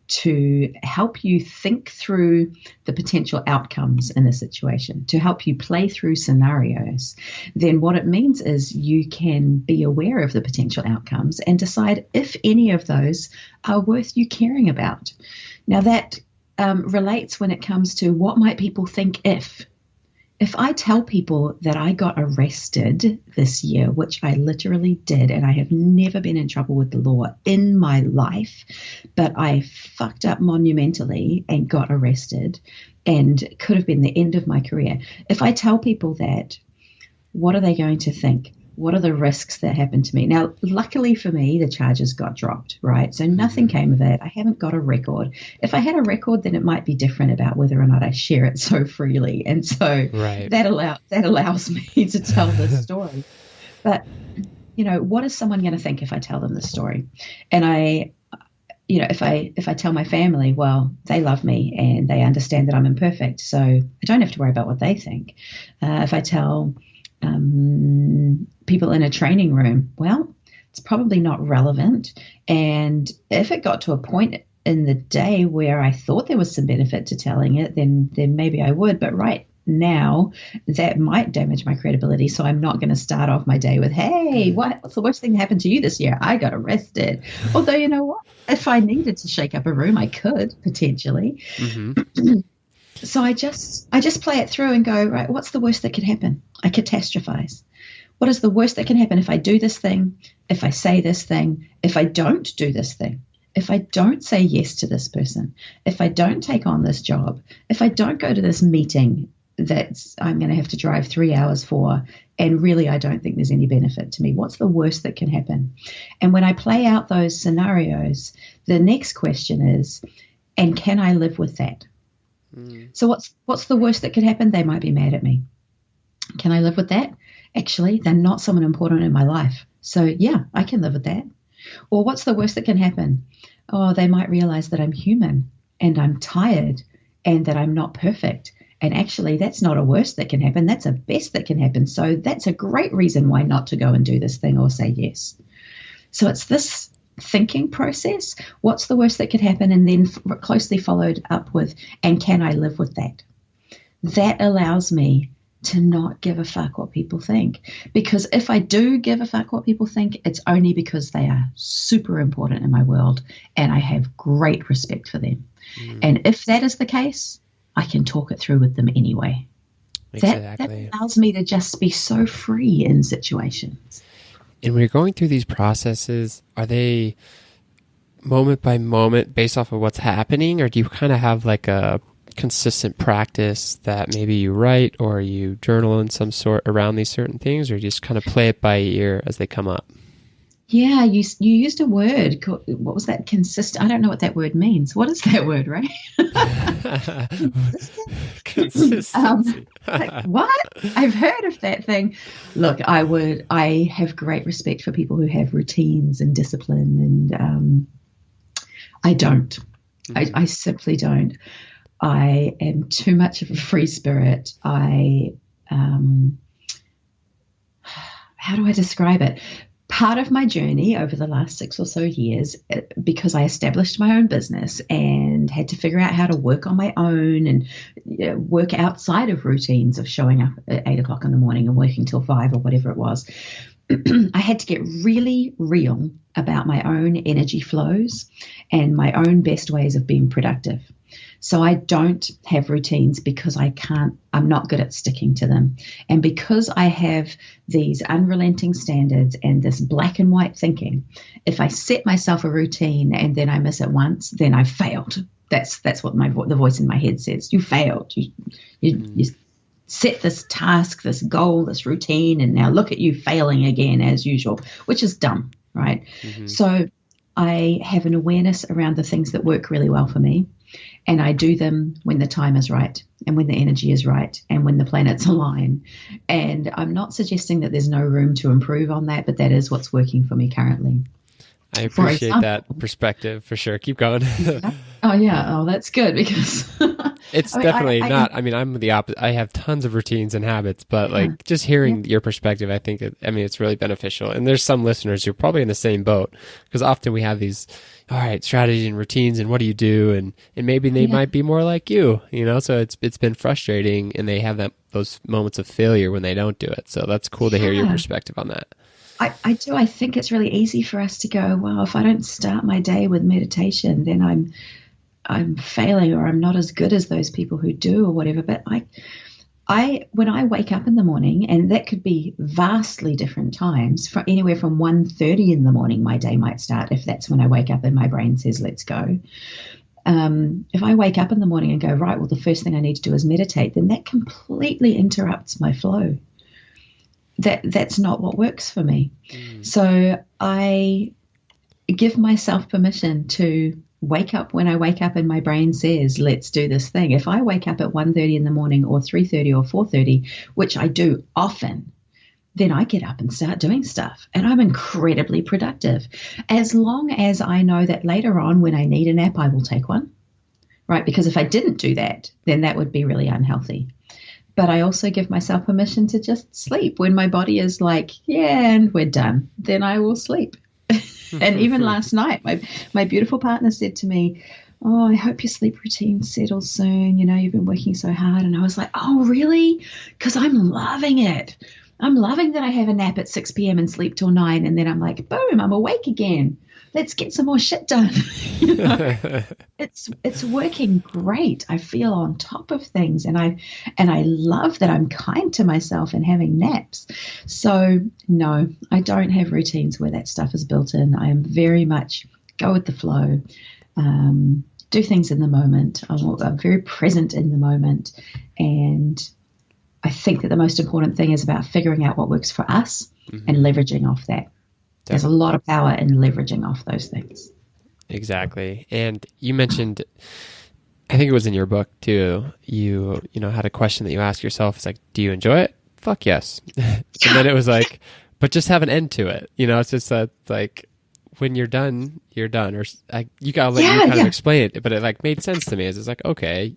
B: to help you think through the potential outcomes in a situation, to help you play through scenarios, then what it means is you can be aware of the potential outcomes and decide if any of those are worth you caring about. Now that relates when it comes to what might people think if I tell people that I got arrested this year, which I literally did, and I have never been in trouble with the law in my life, but I fucked up monumentally and got arrested and could have been the end of my career. If I tell people that, what are they going to think? What are the risks that happened to me? Now, luckily for me, the charges got dropped, right? So nothing came of it. I haven't got a record. If I had a record, then it might be different about whether or not I share it so freely. And so that allows me to tell this story. But, what is someone going to think if I tell them this story? And if I tell my family, well, they love me and they understand that I'm imperfect, so I don't have to worry about what they think. If I tell people in a training room, well, it's probably not relevant. And if it got to a point in the day where I thought there was some benefit to telling it, then maybe I would. But right now, that might damage my credibility. So I'm not going to start off my day with, hey, what's the worst thing that happened to you this year? I got arrested. Although, you know what? If I needed to shake up a room, I could potentially. Mm-hmm. So I just play it through and go, right, what's the worst that could happen? I catastrophize. What is the worst that can happen if I do this thing, if I say this thing, if I don't do this thing, if I don't say yes to this person, if I don't take on this job, if I don't go to this meeting that I'm going to have to drive 3 hours for, and really I don't think there's any benefit to me? What's the worst that can happen? And when I play out those scenarios, the next question is, and can I live with that? So what's the worst that could happen? They might be mad at me. Can I live with that? Actually, they're not someone important in my life. So yeah, I can live with that. Or what's the worst that can happen? Oh, they might realize that I'm human and I'm tired and that I'm not perfect. And actually, that's not a worst that can happen. That's a best that can happen. So that's a great reason why not to go and do this thing or say yes. So it's this thinking process. What's the worst that could happen? And then closely followed up with, and can I live with that? That allows me to not give a fuck what people think. Because if I do give a fuck what people think, it's only because they are super important in my world and I have great respect for them. And if that is the case, I can talk it through with them anyway. That allows me to just be so free in situations.
A: And when you're going through these processes, are they moment by moment based off of what's happening, or do you kind of have like a consistent practice that maybe you write or you journal in some sort around these certain things, or you just kind of play it by ear as they come up?
B: Yeah, you used a word. What was that? Consistent. I don't know what that word means. What is that word, right? Consistent.
A: Consistency.
B: Like what? I've heard of that thing. Look, I have great respect for people who have routines and discipline, and I don't. I simply don't. I am too much of a free spirit. How do I describe it? Part of my journey over the last 6 or so years, because I established my own business and had to figure out how to work on my own and work outside of routines of showing up at 8 o'clock in the morning and working till 5 or whatever it was. I had to get really real about my own energy flows and my own best ways of being productive. So I don't have routines because I'm not good at sticking to them. And because I have these unrelenting standards and this black and white thinking, if I set myself a routine and then I miss it once, then I've failed. That's what the voice in my head says. You failed. You set this task, this goal, this routine, and now look at you failing again as usual, which is dumb, right? Mm-hmm. So I have an awareness around the things that work really well for me. And I do them when the time is right and when the energy is right and when the planets align. And I'm not suggesting that there's no room to improve on that, but that is what's working for me currently.
A: I appreciate that perspective for sure. Keep going.
B: Oh, yeah. Oh, that's good because
A: it's definitely not. I mean, I'm the opposite. I have tons of routines and habits, but like just hearing your perspective, I think, it's really beneficial. And there's some listeners who are probably in the same boat because often we have these, all right, strategy and routines and what do you do? And maybe they might be more like you, so it's been frustrating and they have those moments of failure when they don't do it. So that's cool to hear your perspective on that.
B: I do. I think it's really easy for us to go, well, if I don't start my day with meditation, then I'm failing or I'm not as good as those people who do or whatever. But when I wake up in the morning, and that could be vastly different times, from anywhere from 1:30 in the morning, my day might start if that's when I wake up and my brain says, let's go. If I wake up in the morning and go, right, well, the first thing I need to do is meditate, then that completely interrupts my flow. That's not what works for me. So I give myself permission to wake up when I wake up and my brain says, let's do this thing. If I wake up at 1:30 in the morning or 3:30 or 4:30, which I do often, then I get up and start doing stuff and I'm incredibly productive. As long as I know that later on when I need a nap, I will take one, right? Because if I didn't do that, then that would be really unhealthy. But I also give myself permission to just sleep when my body is like, yeah, and we're done. Then I will sleep. And even last night, my beautiful partner said to me, oh, I hope your sleep routine settles soon. You've been working so hard. And I was like, oh, really? Because I'm loving it. I'm loving that I have a nap at 6 p.m. and sleep till 9. And then I'm like, boom, I'm awake again. Let's get some more shit done. It's working great. I feel on top of things, and I love that I'm kind to myself and having naps. So no, I don't have routines where that stuff is built in. I am very much go with the flow, do things in the moment. I'm very present in the moment, and I think that the most important thing is about figuring out what works for us and leveraging off that. There's a lot of power in leveraging off those things. Exactly.
A: And you mentioned, I think it was in your book too, you had a question that you asked yourself. It's like, do you enjoy it? Fuck yes. And then it was like, but just have an end to it. It's just like when you're done, you're done. Or you gotta let you kind of explain it. But it made sense to me. It's like, okay,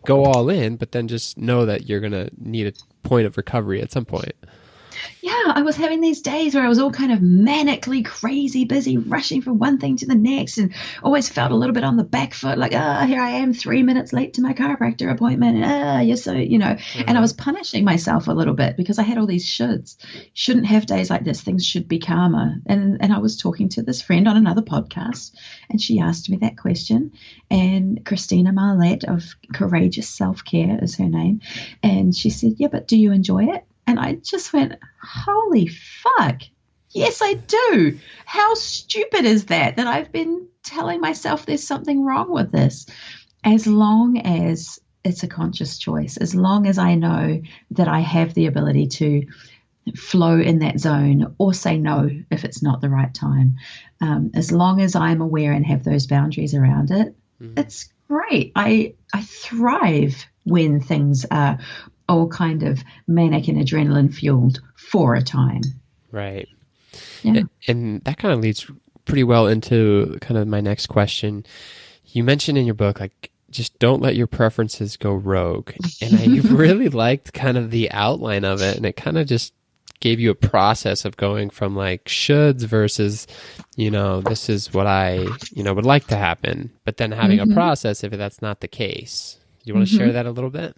A: go all in, but then just know that you're going to need a point of recovery at some point.
B: Yeah, I was having these days where I was all kind of manically crazy busy, rushing from one thing to the next, and always felt a little bit on the back foot, like, here I am 3 minutes late to my chiropractor appointment, and you're so, and I was punishing myself a little bit because I had all these shoulds. Shouldn't have days like this. Things should be calmer. And I was talking to this friend on another podcast, and she asked me that question, and Christina Marlette of Courageous Self-Care is her name, and she said, yeah, but do you enjoy it? And I just went, holy fuck. Yes, I do. How stupid is that I've been telling myself there's something wrong with this? As long as it's a conscious choice, as long as I know that I have the ability to flow in that zone or say no if it's not the right time. As long as I'm aware and have those boundaries around it, it's great. I thrive when things are all kind of manic and adrenaline fueled for a time.
A: Right.
B: Yeah.
A: And that kind of leads pretty well into kind of my next question. You mentioned in your book, like, just don't let your preferences go rogue. And I really liked kind of the outline of it. And it kind of just gave you a process of going from like shoulds versus, this is what I, would like to happen, but then having a process if that's not the case. Do you want to share that a little bit?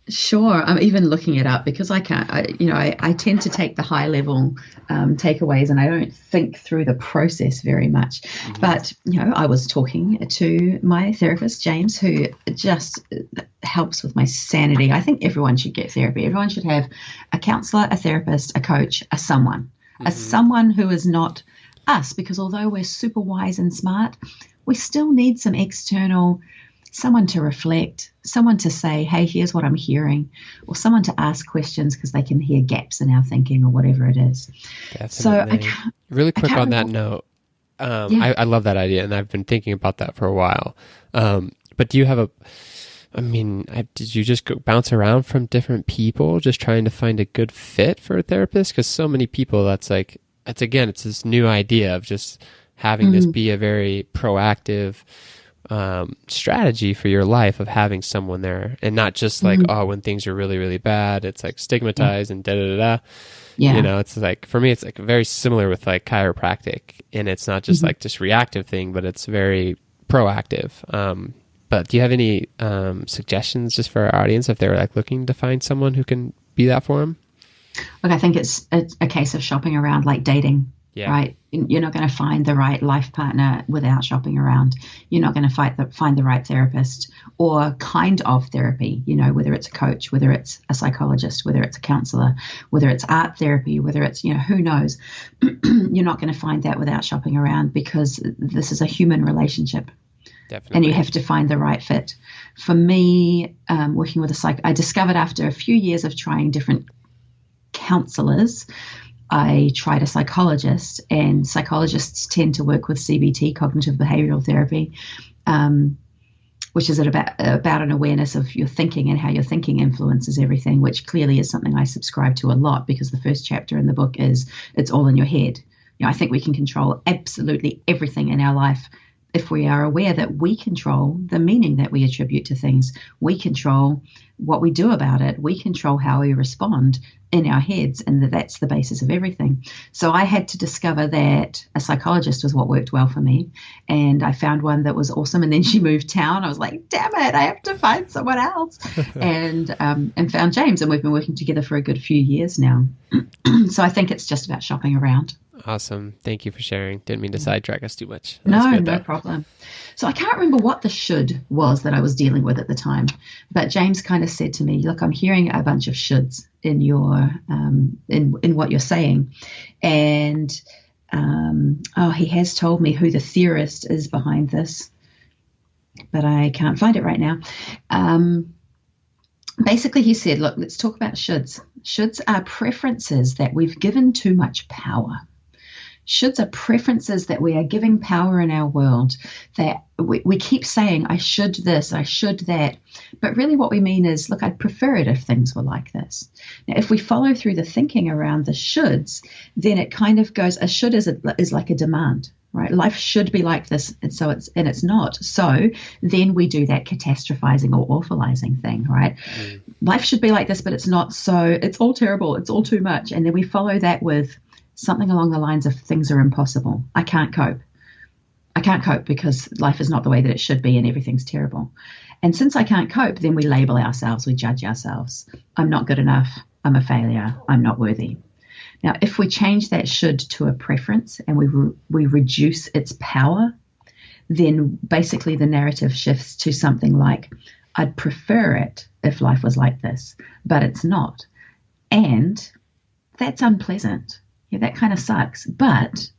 B: Sure. I'm even looking it up because I can't, I tend to take the high level takeaways and I don't think through the process very much. But, I was talking to my therapist, James, who just helps with my sanity. I think everyone should get therapy. Everyone should have a counselor, a therapist, a coach, a someone who is not us, because although we're super wise and smart, we still need some external, someone to reflect, someone to say, hey, here's what I'm hearing, or someone to ask questions because they can hear gaps in our thinking or whatever it is.
A: Definitely. So really quick on that note, I love that idea, and I've been thinking about that for a while. But do you have did you just bounce around from different people just trying to find a good fit for a therapist? Because so many people, it's this new idea of just having this be a very proactive strategy for your life of having someone there, and not just like, when things are really, really bad, it's like stigmatized and da-da-da-da. Yeah. It's like, for me, it's like very similar with like chiropractic, and it's not just like this reactive thing, but it's very proactive. But do you have any suggestions just for our audience if they're like looking to find someone who can be that for them?
B: Look, I think it's a case of shopping around like dating. Yeah. Right. You're not going to find the right life partner without shopping around. You're not going to find the right therapist or kind of therapy, whether it's a coach, whether it's a psychologist, whether it's a counselor, whether it's art therapy, whether it's, who knows. You're not going to find that without shopping around, because this is a human relationship. Definitely. And you have to find the right fit. For me, working with I discovered after a few years of trying different counselors, I tried a psychologist, and psychologists tend to work with CBT, cognitive behavioral therapy, which is about an awareness of your thinking and how your thinking influences everything, which clearly is something I subscribe to a lot, because the first chapter in the book is it's all in your head. I think we can control absolutely everything in our life if we are aware that we control the meaning that we attribute to things. We control what we do about it. We control how we respond in our heads, and that's the basis of everything. So I had to discover that a psychologist was what worked well for me, and I found one that was awesome. And then she moved town. I was like, damn it, I have to find someone else. and found James, and we've been working together for a good few years now. So I think it's just about shopping around.
A: Awesome. Thank you for sharing. Didn't mean to sidetrack us too much.
B: No problem. So I can't remember what the should was that I was dealing with at the time, but James kind of said to me, look, I'm hearing a bunch of shoulds in your in what you're saying. And he has told me who the theorist is behind this, but I can't find it right now. Basically, he said, look, let's talk about shoulds. Shoulds are preferences that we've given too much power. Shoulds are preferences that we are giving power in our world, that we keep saying, I should this, I should that. But really what we mean is, look, I'd prefer it if things were like this. Now, if we follow through the thinking around the shoulds, then it kind of goes, a should is like a demand, right? Life should be like this, and so it's not. So then we do that catastrophizing or awfulizing thing, right? Life should be like this, but it's not. So it's all terrible. It's all too much. And then we follow that with something along the lines of, things are impossible. I can't cope. I can't cope because life is not the way that it should be and everything's terrible. And since I can't cope, then we label ourselves, we judge ourselves. I'm not good enough. I'm a failure. I'm not worthy. Now, if we change that should to a preference and we reduce its power, then basically the narrative shifts to something like, I'd prefer it if life was like this, but it's not. And that's unpleasant. Yeah, that kind of sucks, but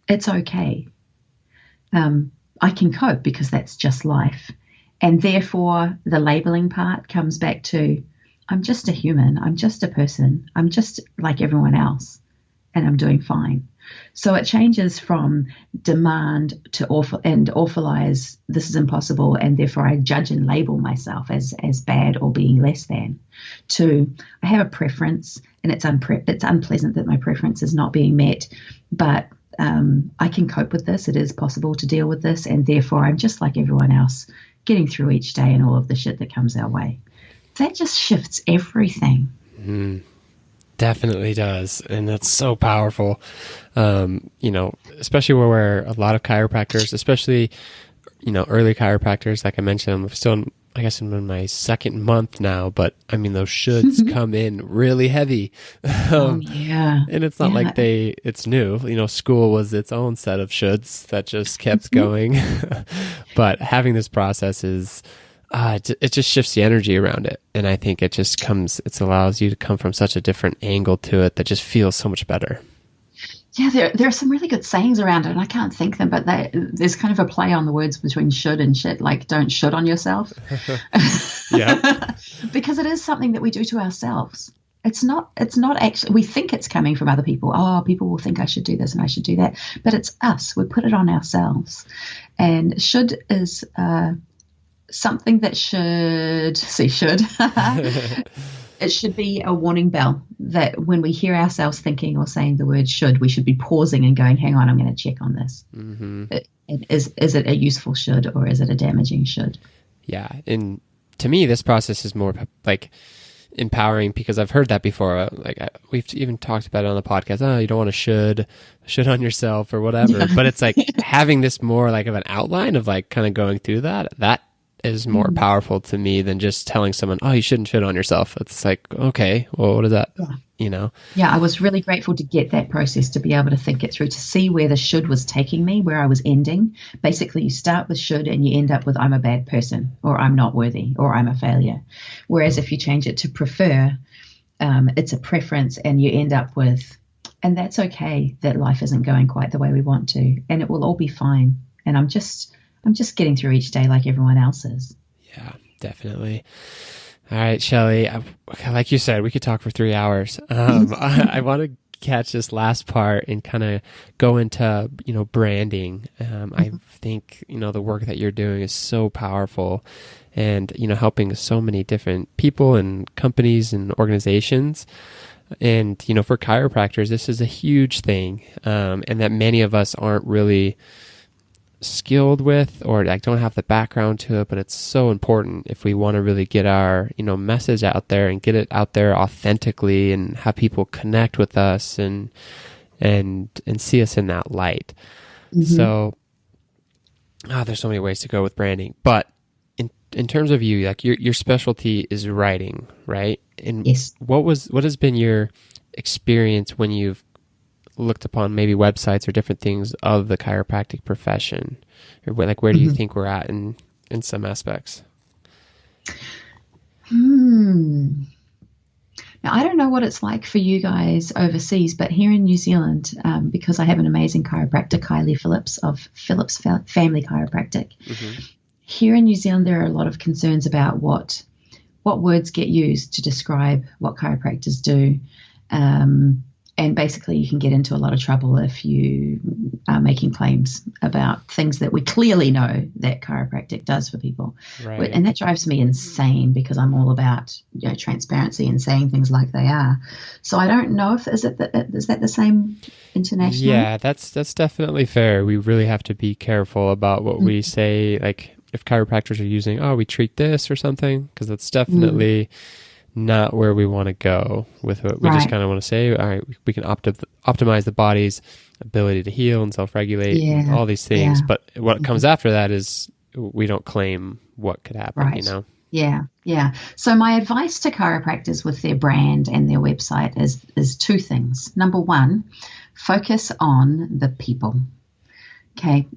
B: it's okay. I can cope because that's just life. And therefore, the labeling part comes back to, I'm just a human. I'm just a person. I'm just like everyone else, and I'm doing fine. So it changes from demand to awful and awfulize, this is impossible, and therefore I judge and label myself as bad or being less than, to I have a preference, and it's unpleasant that my preference is not being met, but I can cope with this. It is possible to deal with this, and therefore I'm just like everyone else, getting through each day and all of the shit that comes our way. That just shifts everything.
A: Definitely does. And that's so powerful. Especially where a lot of chiropractors, especially, early chiropractors, like I mentioned, I'm still, I guess I'm in my second month now, but I mean, those shoulds come in really heavy.
B: Yeah.
A: And it's not like it's new, school was its own set of shoulds that just kept going. But having this process is, it just shifts the energy around it. And I think it allows you to come from such a different angle to it that just feels so much better.
B: Yeah, there are some really good sayings around it, and I can't think them, but there's kind of a play on the words between should and shit, like don't should on yourself.
A: Yeah.
B: Because it is something that we do to ourselves. It's not actually, we think it's coming from other people. Oh, people will think I should do this and I should do that. But it's us. We put it on ourselves. And should is something that should. It should be a warning bell that when we hear ourselves thinking or saying the word should, we should be pausing and going, hang on, I'm going to check on this. Is it a useful should, or is it a damaging should?
A: Yeah. And to me, this process is more like empowering, because I've heard that before. We've even talked about it on the podcast. Oh, you don't want to should on yourself or whatever. But it's like having this more like of an outline of like kind of going through that is more powerful to me than just telling someone, oh, you shouldn't should on yourself. It's like, okay, well, what is that?
B: Yeah, I was really grateful to get that process, to be able to think it through, to see where the should was taking me, where I was ending. Basically, you start with should and you end up with I'm a bad person, or I'm not worthy, or I'm a failure. Whereas if you change it to prefer, it's a preference, and you end up with, and that's okay that life isn't going quite the way we want to, and it will all be fine. And I'm just getting through each day like everyone else is.
A: Yeah, definitely. All right, Shelly, like you said, we could talk for 3 hours. I want to catch this last part and kind of go into, branding. I think, the work that you're doing is so powerful, and, helping so many different people and companies and organizations. And, for chiropractors, this is a huge thing, and that many of us aren't really skilled with, or like don't have the background to it, but it's so important if we want to really get our message out there and get it out there authentically and have people connect with us and see us in that light. So there's so many ways to go with branding, but in terms of you, like your specialty is writing, right? And
B: yes.
A: What has been your experience when you've looked upon maybe websites or different things of the chiropractic profession, or where do you think we're at in some aspects?
B: Now, I don't know what it's like for you guys overseas, but here in New Zealand, because I have an amazing chiropractor, Kylie Phillips of Phillips Family Chiropractic. Here in New Zealand, there are a lot of concerns about what words get used to describe what chiropractors do. And basically, you can get into a lot of trouble if you are making claims about things that we clearly know that chiropractic does for people.
A: Right.
B: And that drives me insane, because I'm all about transparency and saying things like they are. So I don't know if is that the same internationally?
A: Yeah, that's definitely fair. We really have to be careful about what we say. Like if chiropractors are using, oh, we treat this or something, because that's definitely not where we want to go with it. We just kind of want to say, all right, we can optimize the body's ability to heal and self-regulate and all these things. Yeah. But what comes after that is we don't claim what could happen,
B: Yeah. So my advice to chiropractors with their brand and their website is two things. Number one, focus on the people. Okay.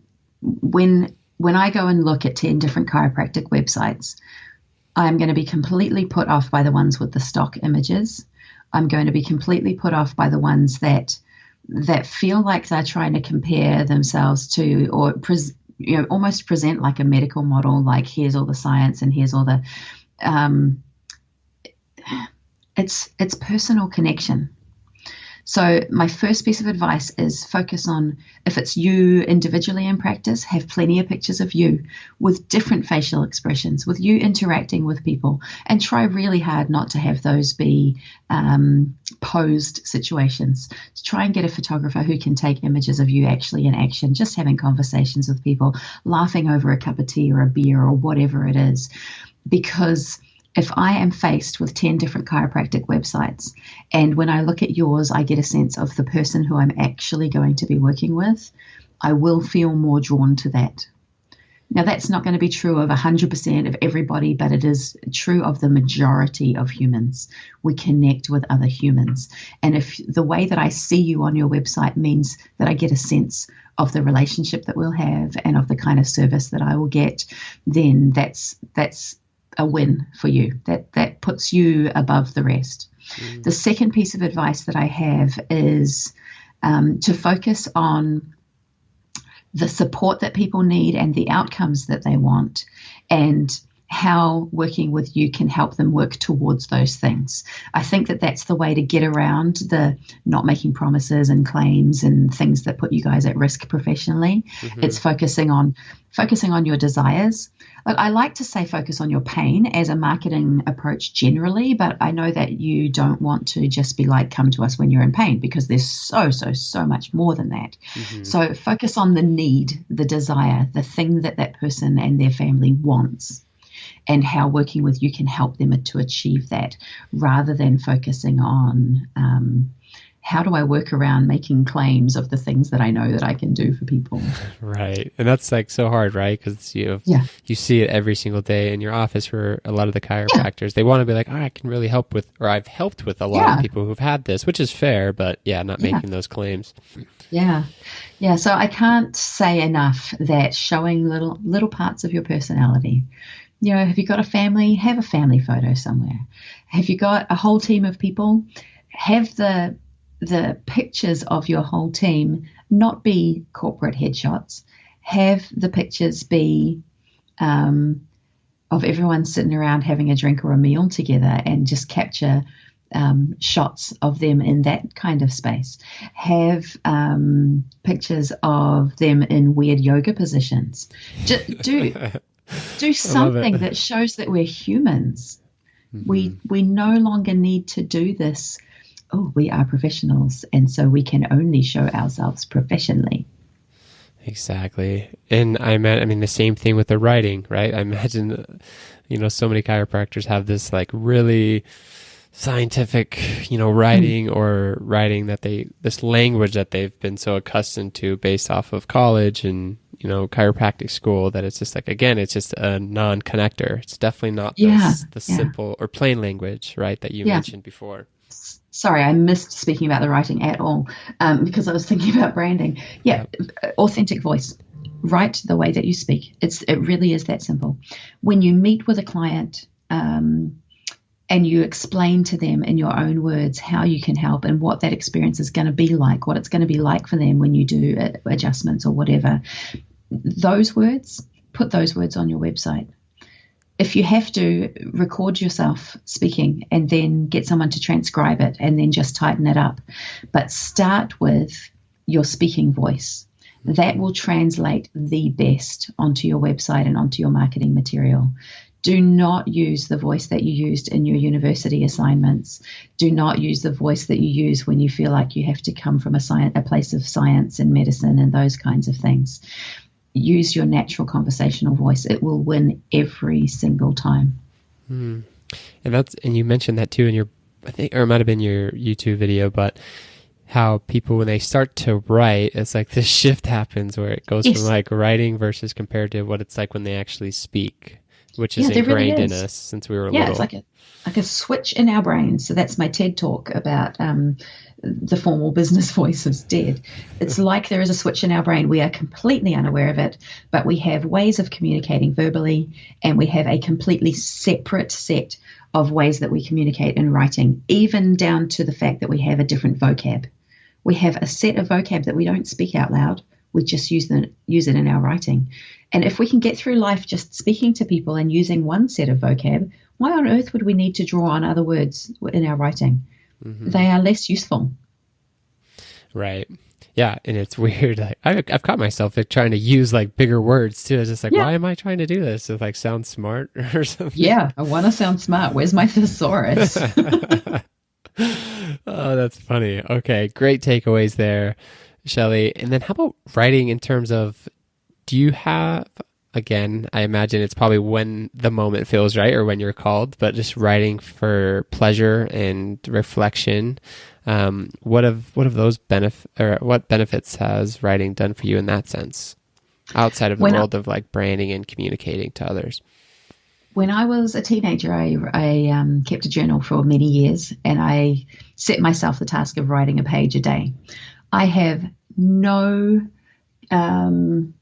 B: When I go and look at 10 different chiropractic websites, I'm going to be completely put off by the ones with the stock images. I'm going to be completely put off by the ones that feel like they're trying to compare themselves to, or almost present like a medical model, like here's all the science and here's all the it's personal connection. So my first piece of advice is focus on, if it's you individually in practice, have plenty of pictures of you with different facial expressions, with you interacting with people, and try really hard not to have those be posed situations. Try and get a photographer who can take images of you actually in action, just having conversations with people, laughing over a cup of tea or a beer or whatever it is. Because if I am faced with 10 different chiropractic websites, and when I look at yours, I get a sense of the person who I'm actually going to be working with, I will feel more drawn to that. Now, that's not going to be true of 100% of everybody, but it is true of the majority of humans. We connect with other humans. And if the way that I see you on your website means that I get a sense of the relationship that we'll have and of the kind of service that I will get, then that's a win for you. That puts you above the rest. Mm. The second piece of advice that I have is to focus on the support that people need and the outcomes that they want, and how working with you can help them work towards those things. I think that that's the way to get around the not making promises and claims and things that put you guys at risk professionally. Mm-hmm. It's focusing on your desires. Look, I like to say focus on your pain as a marketing approach generally, but I know that you don't want to just be like, come to us when you're in pain, because there's so much more than that. Mm-hmm. So focus on the need, the desire, the thing that that person and their family wants, and how working with you can help them to achieve that, rather than focusing on how do I work around making claims of the things that I know that I can do for people.
A: Right. And that's like so hard, right? Because you see it every single day in your office for a lot of the chiropractors. Yeah. They want to be like, I can really help with, or I've helped with a lot of people who've had this, which is fair, but not making those claims.
B: Yeah. Yeah. So I can't say enough that showing little parts of your personality. Have you got a family? Have a family photo somewhere. Have you got a whole team of people? Have the pictures of your whole team not be corporate headshots. Have the pictures be of everyone sitting around having a drink or a meal together, and just capture shots of them in that kind of space. Have pictures of them in weird yoga positions. Do something that shows that we're humans. Mm-hmm. We no longer need to do this. Oh, we are professionals, and so we can only show ourselves professionally.
A: Exactly. And I mean, the same thing with the writing, right? I imagine, so many chiropractors have this like really scientific, writing or writing that this language that they've been so accustomed to based off of college and, chiropractic school, that it's just like, again, it's just a non-connector. It's definitely not the simple or plain language, right, that you mentioned before.
B: Sorry, I missed speaking about the writing at all because I was thinking about branding. Authentic voice. Write the way that you speak. It really is that simple. When you meet with a client and you explain to them in your own words how you can help and what that experience is going to be like, what it's going to be like for them when you do adjustments or whatever, put those words on your website. If you have to, record yourself speaking and then get someone to transcribe it and then just tighten it up. But start with your speaking voice. That will translate the best onto your website and onto your marketing material. Do not use the voice that you used in your university assignments. Do not use the voice that you use when you feel like you have to come from a place of science and medicine and those kinds of things. Use your natural conversational voice. It will win every single time.
A: And you mentioned that too in your, I think, or it might have been your YouTube video, but how people, when they start to write, it's like this shift happens where it goes from like writing versus compared to what it's like when they actually speak, which is ingrained in us since we were little.
B: It's like a switch in our brains. So that's my TED talk about the formal business voice is dead. It's like there is a switch in our brain. We are completely unaware of it, but we have ways of communicating verbally, and we have a completely separate set of ways that we communicate in writing, even down to the fact that we have a different vocab. We have a set of vocab that we don't speak out loud. we just use it in our writing. And if we can get through life just speaking to people and using one set of vocab, why on earth would we need to draw on other words in our writing? Mm-hmm. They are less useful.
A: Right. Yeah. And it's weird. Like, I've caught myself trying to use like bigger words too. It's just like, why am I trying to do this? To like sound smart or something.
B: Yeah. I want to sound smart. Where's my thesaurus?
A: Oh, that's funny. Okay. Great takeaways there, Shelly. And then how about writing in terms of, do you have, again, I imagine it's probably when the moment feels right or when you're called, but just writing for pleasure and reflection. What benefits has writing done for you in that sense, outside of the world of like branding and communicating to others?
B: When I was a teenager, I kept a journal for many years, and I set myself the task of writing a page a day. I have no doubt.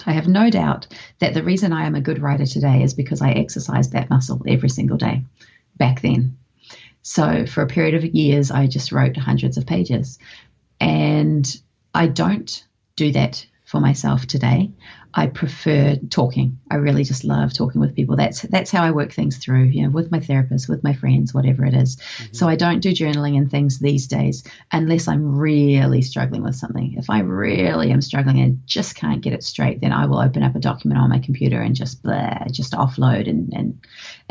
B: I have no doubt that the reason I am a good writer today is because I exercised that muscle every single day back then. So for a period of years, I just wrote hundreds of pages. And I don't do that for myself today. I prefer talking. I really just love talking with people. That's how I work things through, with my therapist, with my friends, whatever it is. Mm-hmm. So I don't do journaling and things these days unless I'm really struggling with something. If I really am struggling and just can't get it straight, then I will open up a document on my computer and just offload and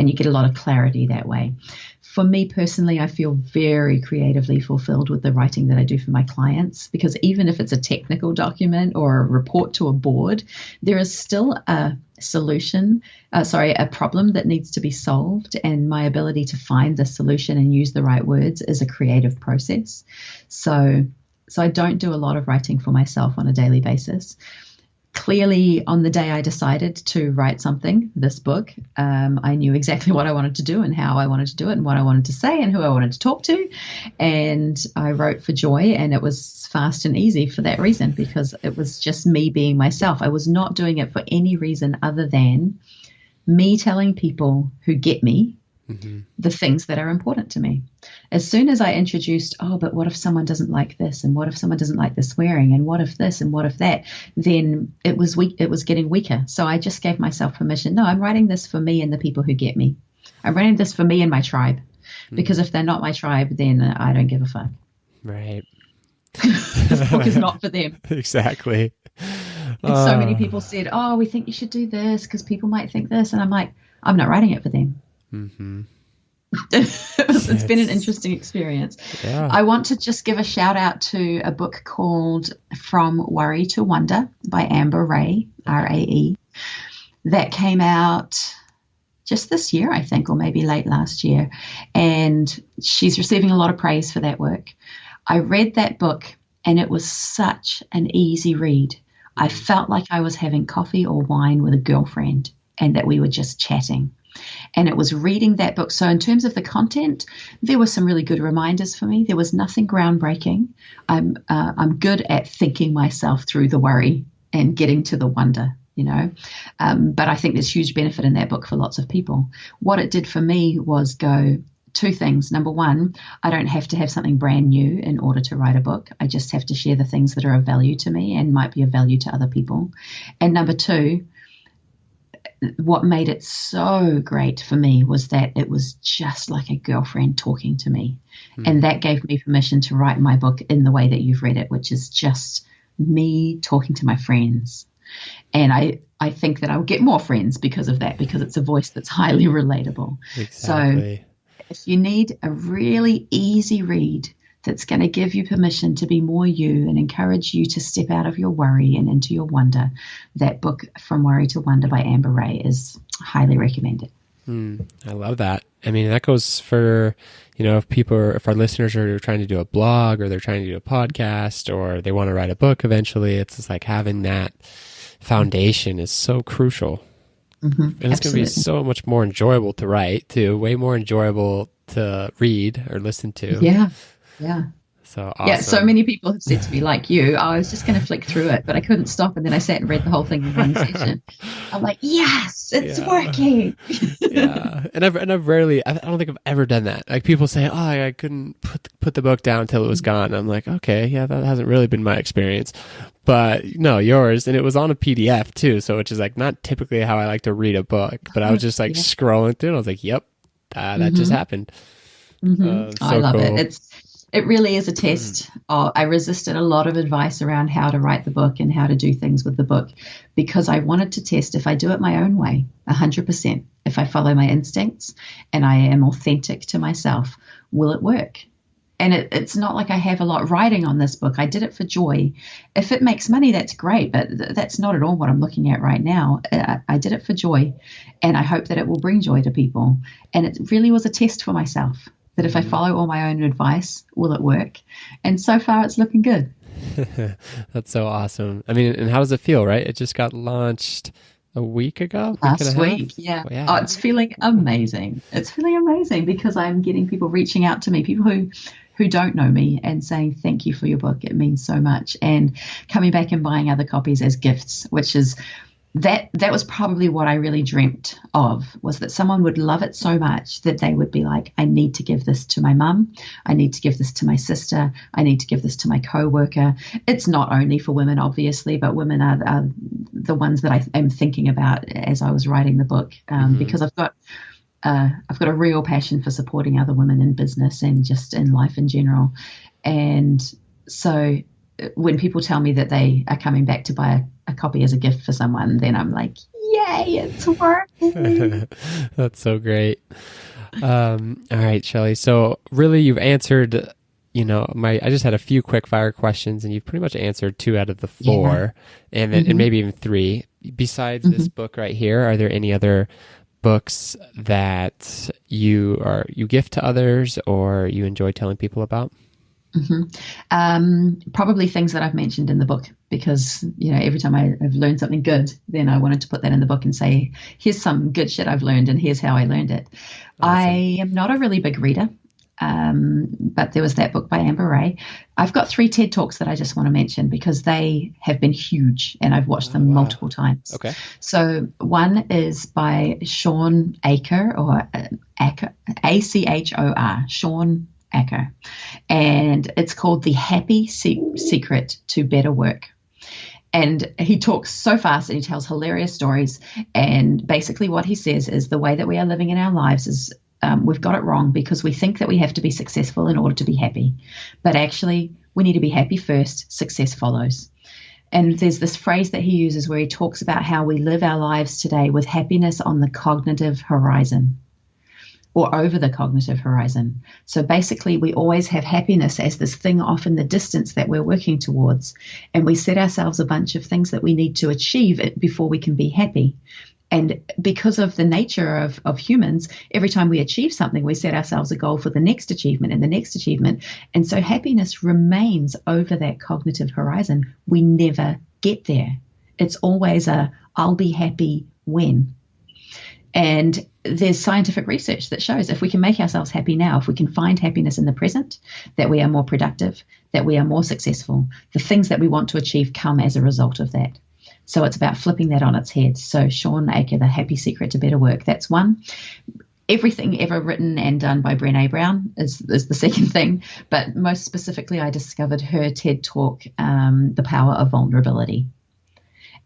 B: you get a lot of clarity that way. For me personally, I feel very creatively fulfilled with the writing that I do for my clients, because even if it's a technical document or a report to a board, there is still a problem that needs to be solved, and my ability to find the solution and use the right words is a creative process. So I don't do a lot of writing for myself on a daily basis. Clearly, on the day I decided to write something, this book, I knew exactly what I wanted to do and how I wanted to do it and what I wanted to say and who I wanted to talk to. And I wrote for joy, and it was fast and easy for that reason, because it was just me being myself. I was not doing it for any reason other than me telling people who get me the things that are important to me. As soon as I introduced, but what if someone doesn't like this, and what if someone doesn't like the swearing, and what if this and what if that, then it was getting weaker. So I just gave myself permission. No, I'm writing this for me and the people who get me. I'm writing this for me and my tribe, because if they're not my tribe, then I don't give a fuck.
A: Right.
B: This book is not for them.
A: Exactly.
B: And so many people said, we think you should do this because people might think this. And I'm like, I'm not writing it for them. Mm-hmm. It's been an interesting experience. Yeah. I want to just give a shout out to a book called From Worry to Wonder by Amber Rae, R-A-E, that came out just this year, I think, or maybe late last year. And she's receiving a lot of praise for that work. I read that book and it was such an easy read. I felt like I was having coffee or wine with a girlfriend and that we were just chatting. And it was reading that book. So in terms of the content, there were some really good reminders for me. There was nothing groundbreaking. I'm good at thinking myself through the worry and getting to the wonder, But I think there's huge benefit in that book for lots of people. What it did for me was go two things. Number one, I don't have to have something brand new in order to write a book. I just have to share the things that are of value to me and might be of value to other people. And number two, what made it so great for me was that it was just like a girlfriend talking to me. And that gave me permission to write my book in the way that you've read it, which is just me talking to my friends. And I think that I'll get more friends because of that, because it's a voice that's highly relatable. Exactly. So if you need a really easy read that's going to give you permission to be more you and encourage you to step out of your worry and into your wonder, that book, From Worry to Wonder by Amber Rae, is highly recommended.
A: I love that. I mean, that goes for, if our listeners are trying to do a blog or they're trying to do a podcast or they want to write a book eventually, it's just like having that foundation is so crucial. And it's going to be so much more enjoyable to write too, way more enjoyable to read or listen to.
B: Yeah.
A: So awesome.
B: Yeah, so many people have said to me, like you, I was just going to flick through it, but I couldn't stop, and then I sat and read the whole thing in one session. I'm like, yes, it's
A: Yeah.
B: working.
A: Yeah. And I've rarely, I don't think I've ever done that. Like people say, oh, I couldn't put the book down until it was gone. I'm like, okay, yeah, that hasn't really been my experience. But no, yours. And it was on a PDF too. So, which is like not typically how I like to read a book, but I was just like
B: Yeah.
A: scrolling through and I was like, yep, that just happened.
B: I
A: So
B: love it.
A: cool.
B: It really is a test. I resisted a lot of advice around how to write the book and how to do things with the book because I wanted to test if I do it my own way, 100%. If I follow my instincts and I am authentic to myself, will it work? And it's not like I have a lot riding on this book. I did it for joy. If it makes money, that's great, but that's not at all what I'm looking at right now. I did it for joy, and I hope that it will bring joy to people. And it really was a test for myself, that if I follow all my own advice, will it work? And so far, it's looking good.
A: That's so awesome. I mean, and how does it feel, right? It just got launched a week ago, week and a
B: Last
A: half?
B: week, yeah.
A: Well, yeah.
B: Oh, it's feeling amazing. It's feeling amazing because I'm getting people reaching out to me, people who don't know me, and saying thank you for your book. It means so much, and coming back and buying other copies as gifts, which is that was probably what I really dreamt of, was that someone would love it so much that they would be like, I need to give this to my mum. I need to give this to my sister. I need to give this to my coworker. It's not only for women, obviously, but women are the ones that I am thinking about as I was writing the book, because I've got a real passion for supporting other women in business and just in life in general. And so when people tell me that they are coming back to buy a copy as a gift for someone, then I'm like, yay, it's working.
A: That's so great. All right, Shelly. So really you've answered, I just had a few quick fire questions and you've pretty much answered 2 out of the 4 and then, and maybe even 3. Besides this book right here, are there any other books that you gift to others or you enjoy telling people about?
B: Probably things that I've mentioned in the book, because every time I've learned something good, then I wanted to put that in the book and say, here's some good shit I've learned and here's how I learned it. Awesome. I am not a really big reader, but there was that book by Amber Ray. I've got 3 TED Talks that I just want to mention because they have been huge and I've watched them multiple times.
A: Okay.
B: So one is by Sean Aker, or Aker, Achor, Sean Aker, and it's called The Happy Secret to Better Work. And he talks so fast and he tells hilarious stories. And basically what he says is the way that we are living in our lives is we've got it wrong because we think that we have to be successful in order to be happy. But actually, we need to be happy first. Success follows. And there's this phrase that he uses where he talks about how we live our lives today with happiness on the cognitive horizon, or over the cognitive horizon. So basically, we always have happiness as this thing off in the distance that we're working towards. And we set ourselves a bunch of things that we need to achieve before we can be happy. And because of the nature of humans, every time we achieve something, we set ourselves a goal for the next achievement and the next achievement. And so happiness remains over that cognitive horizon. We never get there. It's always I'll be happy when. And there's scientific research that shows if we can make ourselves happy now, if we can find happiness in the present, that we are more productive, that we are more successful. The things that we want to achieve come as a result of that. So it's about flipping that on its head. So Sean Aker, The Happy Secret to Better Work, that's one. Everything ever written and done by Brené Brown is the second thing. But most specifically, I discovered her TED Talk, The Power of Vulnerability.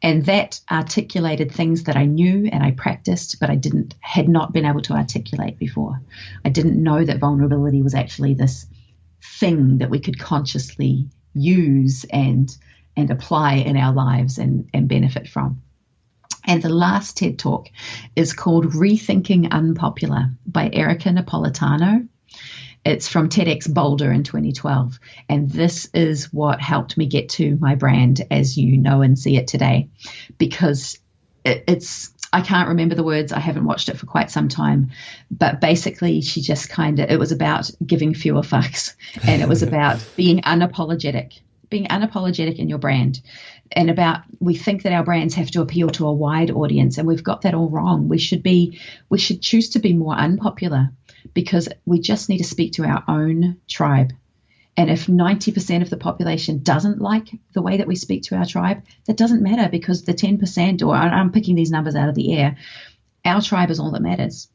B: And that articulated things that I knew and I practiced, but had not been able to articulate before. I didn't know that vulnerability was actually this thing that we could consciously use and apply in our lives and benefit from. And the last TED Talk is called Rethinking Unpopular by Erica Napolitano. It's from TEDx Boulder in 2012. And this is what helped me get to my brand as you know and see it today, because I can't remember the words. I haven't watched it for quite some time, but basically she just it was about giving fewer fucks, and it was about being unapologetic in your brand, and we think that our brands have to appeal to a wide audience, and we've got that all wrong. We should choose to be more unpopular, because we just need to speak to our own tribe. And if 90% of the population doesn't like the way that we speak to our tribe, that doesn't matter, because the 10%, or I'm picking these numbers out of the air, our tribe is all that matters.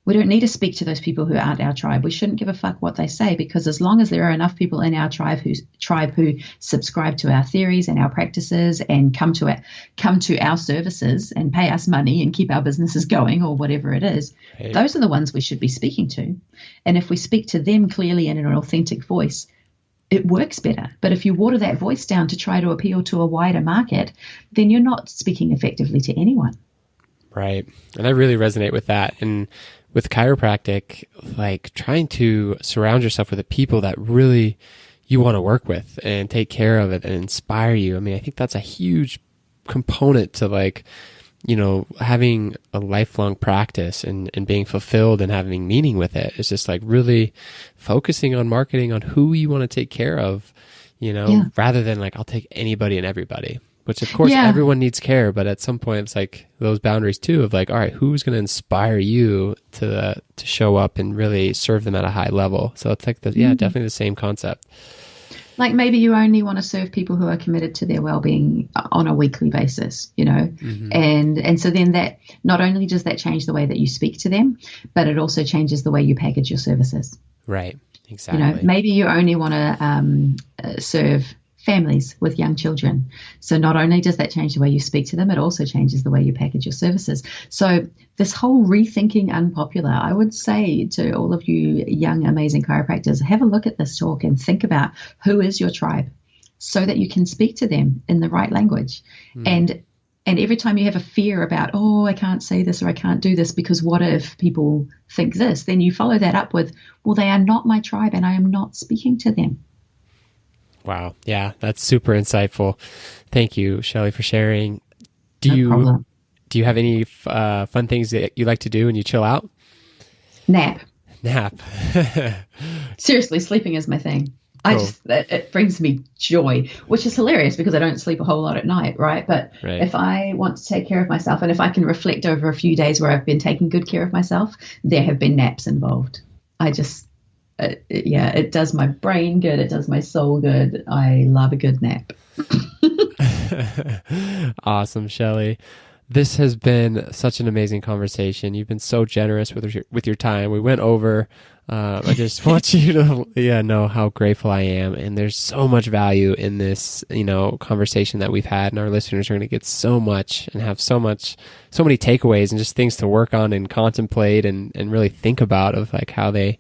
B: We don't need to speak to those people who aren't our tribe. We shouldn't give a fuck what they say, because as long as there are enough people in our tribe who subscribe to our theories and our practices and come to our services and pay us money and keep our businesses going, or whatever it is,
A: Right.
B: Those are the ones we should be speaking to. And if we speak to them clearly and in an authentic voice, it works better. But if you water that voice down to try to appeal to a wider market, then you're not speaking effectively to anyone.
A: Right. And I really resonate with that. And with chiropractic, like trying to surround yourself with the people that really you want to work with and take care of it and inspire you. I mean, I think that's a huge component to, like, you know, having a lifelong practice and being fulfilled and having meaning with it. It's just like really focusing on marketing on who you want to take care of, you know, rather than like, I'll take anybody and everybody. Which, of course, everyone needs care, but at some point, it's like those boundaries too of like, all right, who's going to inspire you to show up and really serve them at a high level? So it's like, definitely the same concept.
B: Like maybe you only want to serve people who are committed to their well-being on a weekly basis, you know, and so then that not only does that change the way that you speak to them, but it also changes the way you package your services.
A: Right. Exactly.
B: You know, maybe you only want to serve families with young children. So not only does that change the way you speak to them, it also changes the way you package your services. So this whole rethinking unpopular, I would say to all of you young, amazing chiropractors, have a look at this talk and think about who is your tribe so that you can speak to them in the right language. And every time you have a fear about, oh, I can't say this or I can't do this because what if people think this, then you follow that up with, well, they are not my tribe and I am not speaking to them.
A: Wow. Yeah, that's super insightful. Thank you, Shelly, for sharing. Do you have any fun things that you like to do when you chill out?
B: Nap.
A: Seriously,
B: sleeping is my thing.
A: Cool.
B: It brings me joy, which is hilarious because I don't sleep a whole lot at night, right? But if I want to take care of myself and if I can reflect over a few days where I've been taking good care of myself, there have been naps involved. It does my brain good. It does my soul good. I love a good nap.
A: Awesome, Shelly. This has been such an amazing conversation. You've been so generous with your time. We went over. I just want you to know how grateful I am. And there's so much value in this, conversation that we've had, and our listeners are going to get so much and have so many takeaways and just things to work on and contemplate and really think about of like how they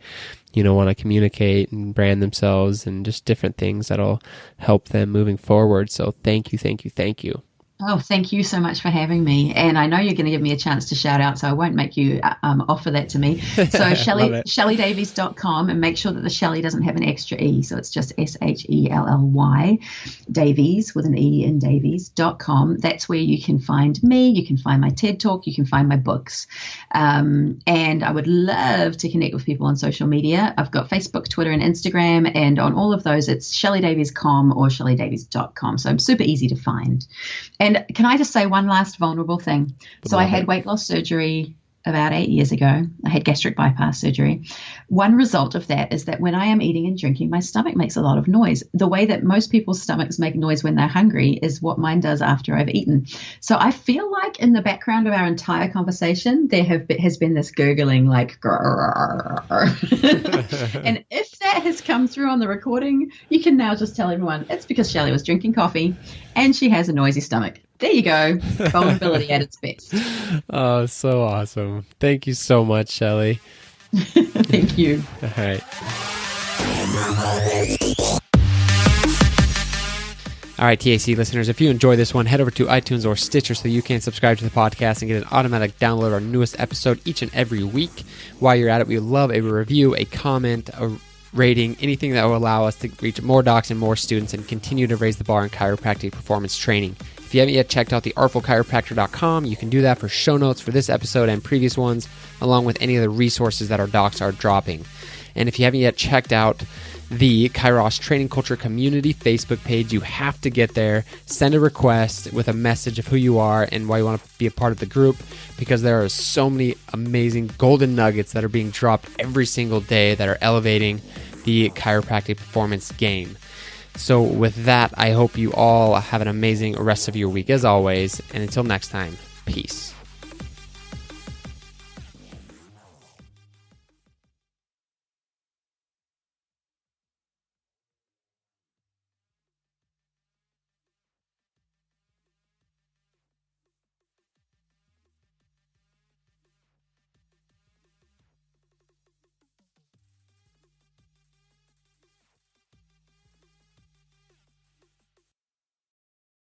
A: want to communicate and brand themselves and just different things that'll help them moving forward. So thank you, thank you, thank you.
B: Oh, thank you so much for having me. And I know you're going to give me a chance to shout out, so I won't make you offer that to me. So ShellyDavies.com, and make sure that the Shelly doesn't have an extra E. So it's just SHELLY, Davies with an E in Davies.com. That's where you can find me. You can find my TED Talk. You can find my books. And I would love to connect with people on social media. I've got Facebook, Twitter, and Instagram. And on all of those, it's ShellyDavies.com or ShellyDavies.com. So I'm super easy to find. And can I just say one last vulnerable thing? So I had weight loss surgery about 8 years ago. I had gastric bypass surgery. One result of that is that when I am eating and drinking, my stomach makes a lot of noise. The way that most people's stomachs make noise when they're hungry is what mine does after I've eaten. So I feel like in the background of our entire conversation, there has been this gurgling like, and if that has come through on the recording, you can now just tell everyone it's because Shelly was drinking coffee and she has a noisy stomach. There you go. Vulnerability at its best.
A: Oh, so awesome. Thank you so much, Shelly.
B: Thank you.
A: All right. All right, TAC listeners, if you enjoy this one, head over to iTunes or Stitcher so you can subscribe to the podcast and get an automatic download of our newest episode each and every week. While you're at it, we love a review, a comment, a rating, anything that will allow us to reach more docs and more students and continue to raise the bar in chiropractic performance training. If you haven't yet checked out theartfulchiropractor.com, you can do that for show notes for this episode and previous ones, along with any of the resources that our docs are dropping. And if you haven't yet checked out the Kairos Training Culture Community Facebook page, you have to get there, send a request with a message of who you are and why you want to be a part of the group, because there are so many amazing golden nuggets that are being dropped every single day that are elevating the chiropractic performance game. So with that, I hope you all have an amazing rest of your week as always. And until next time, peace.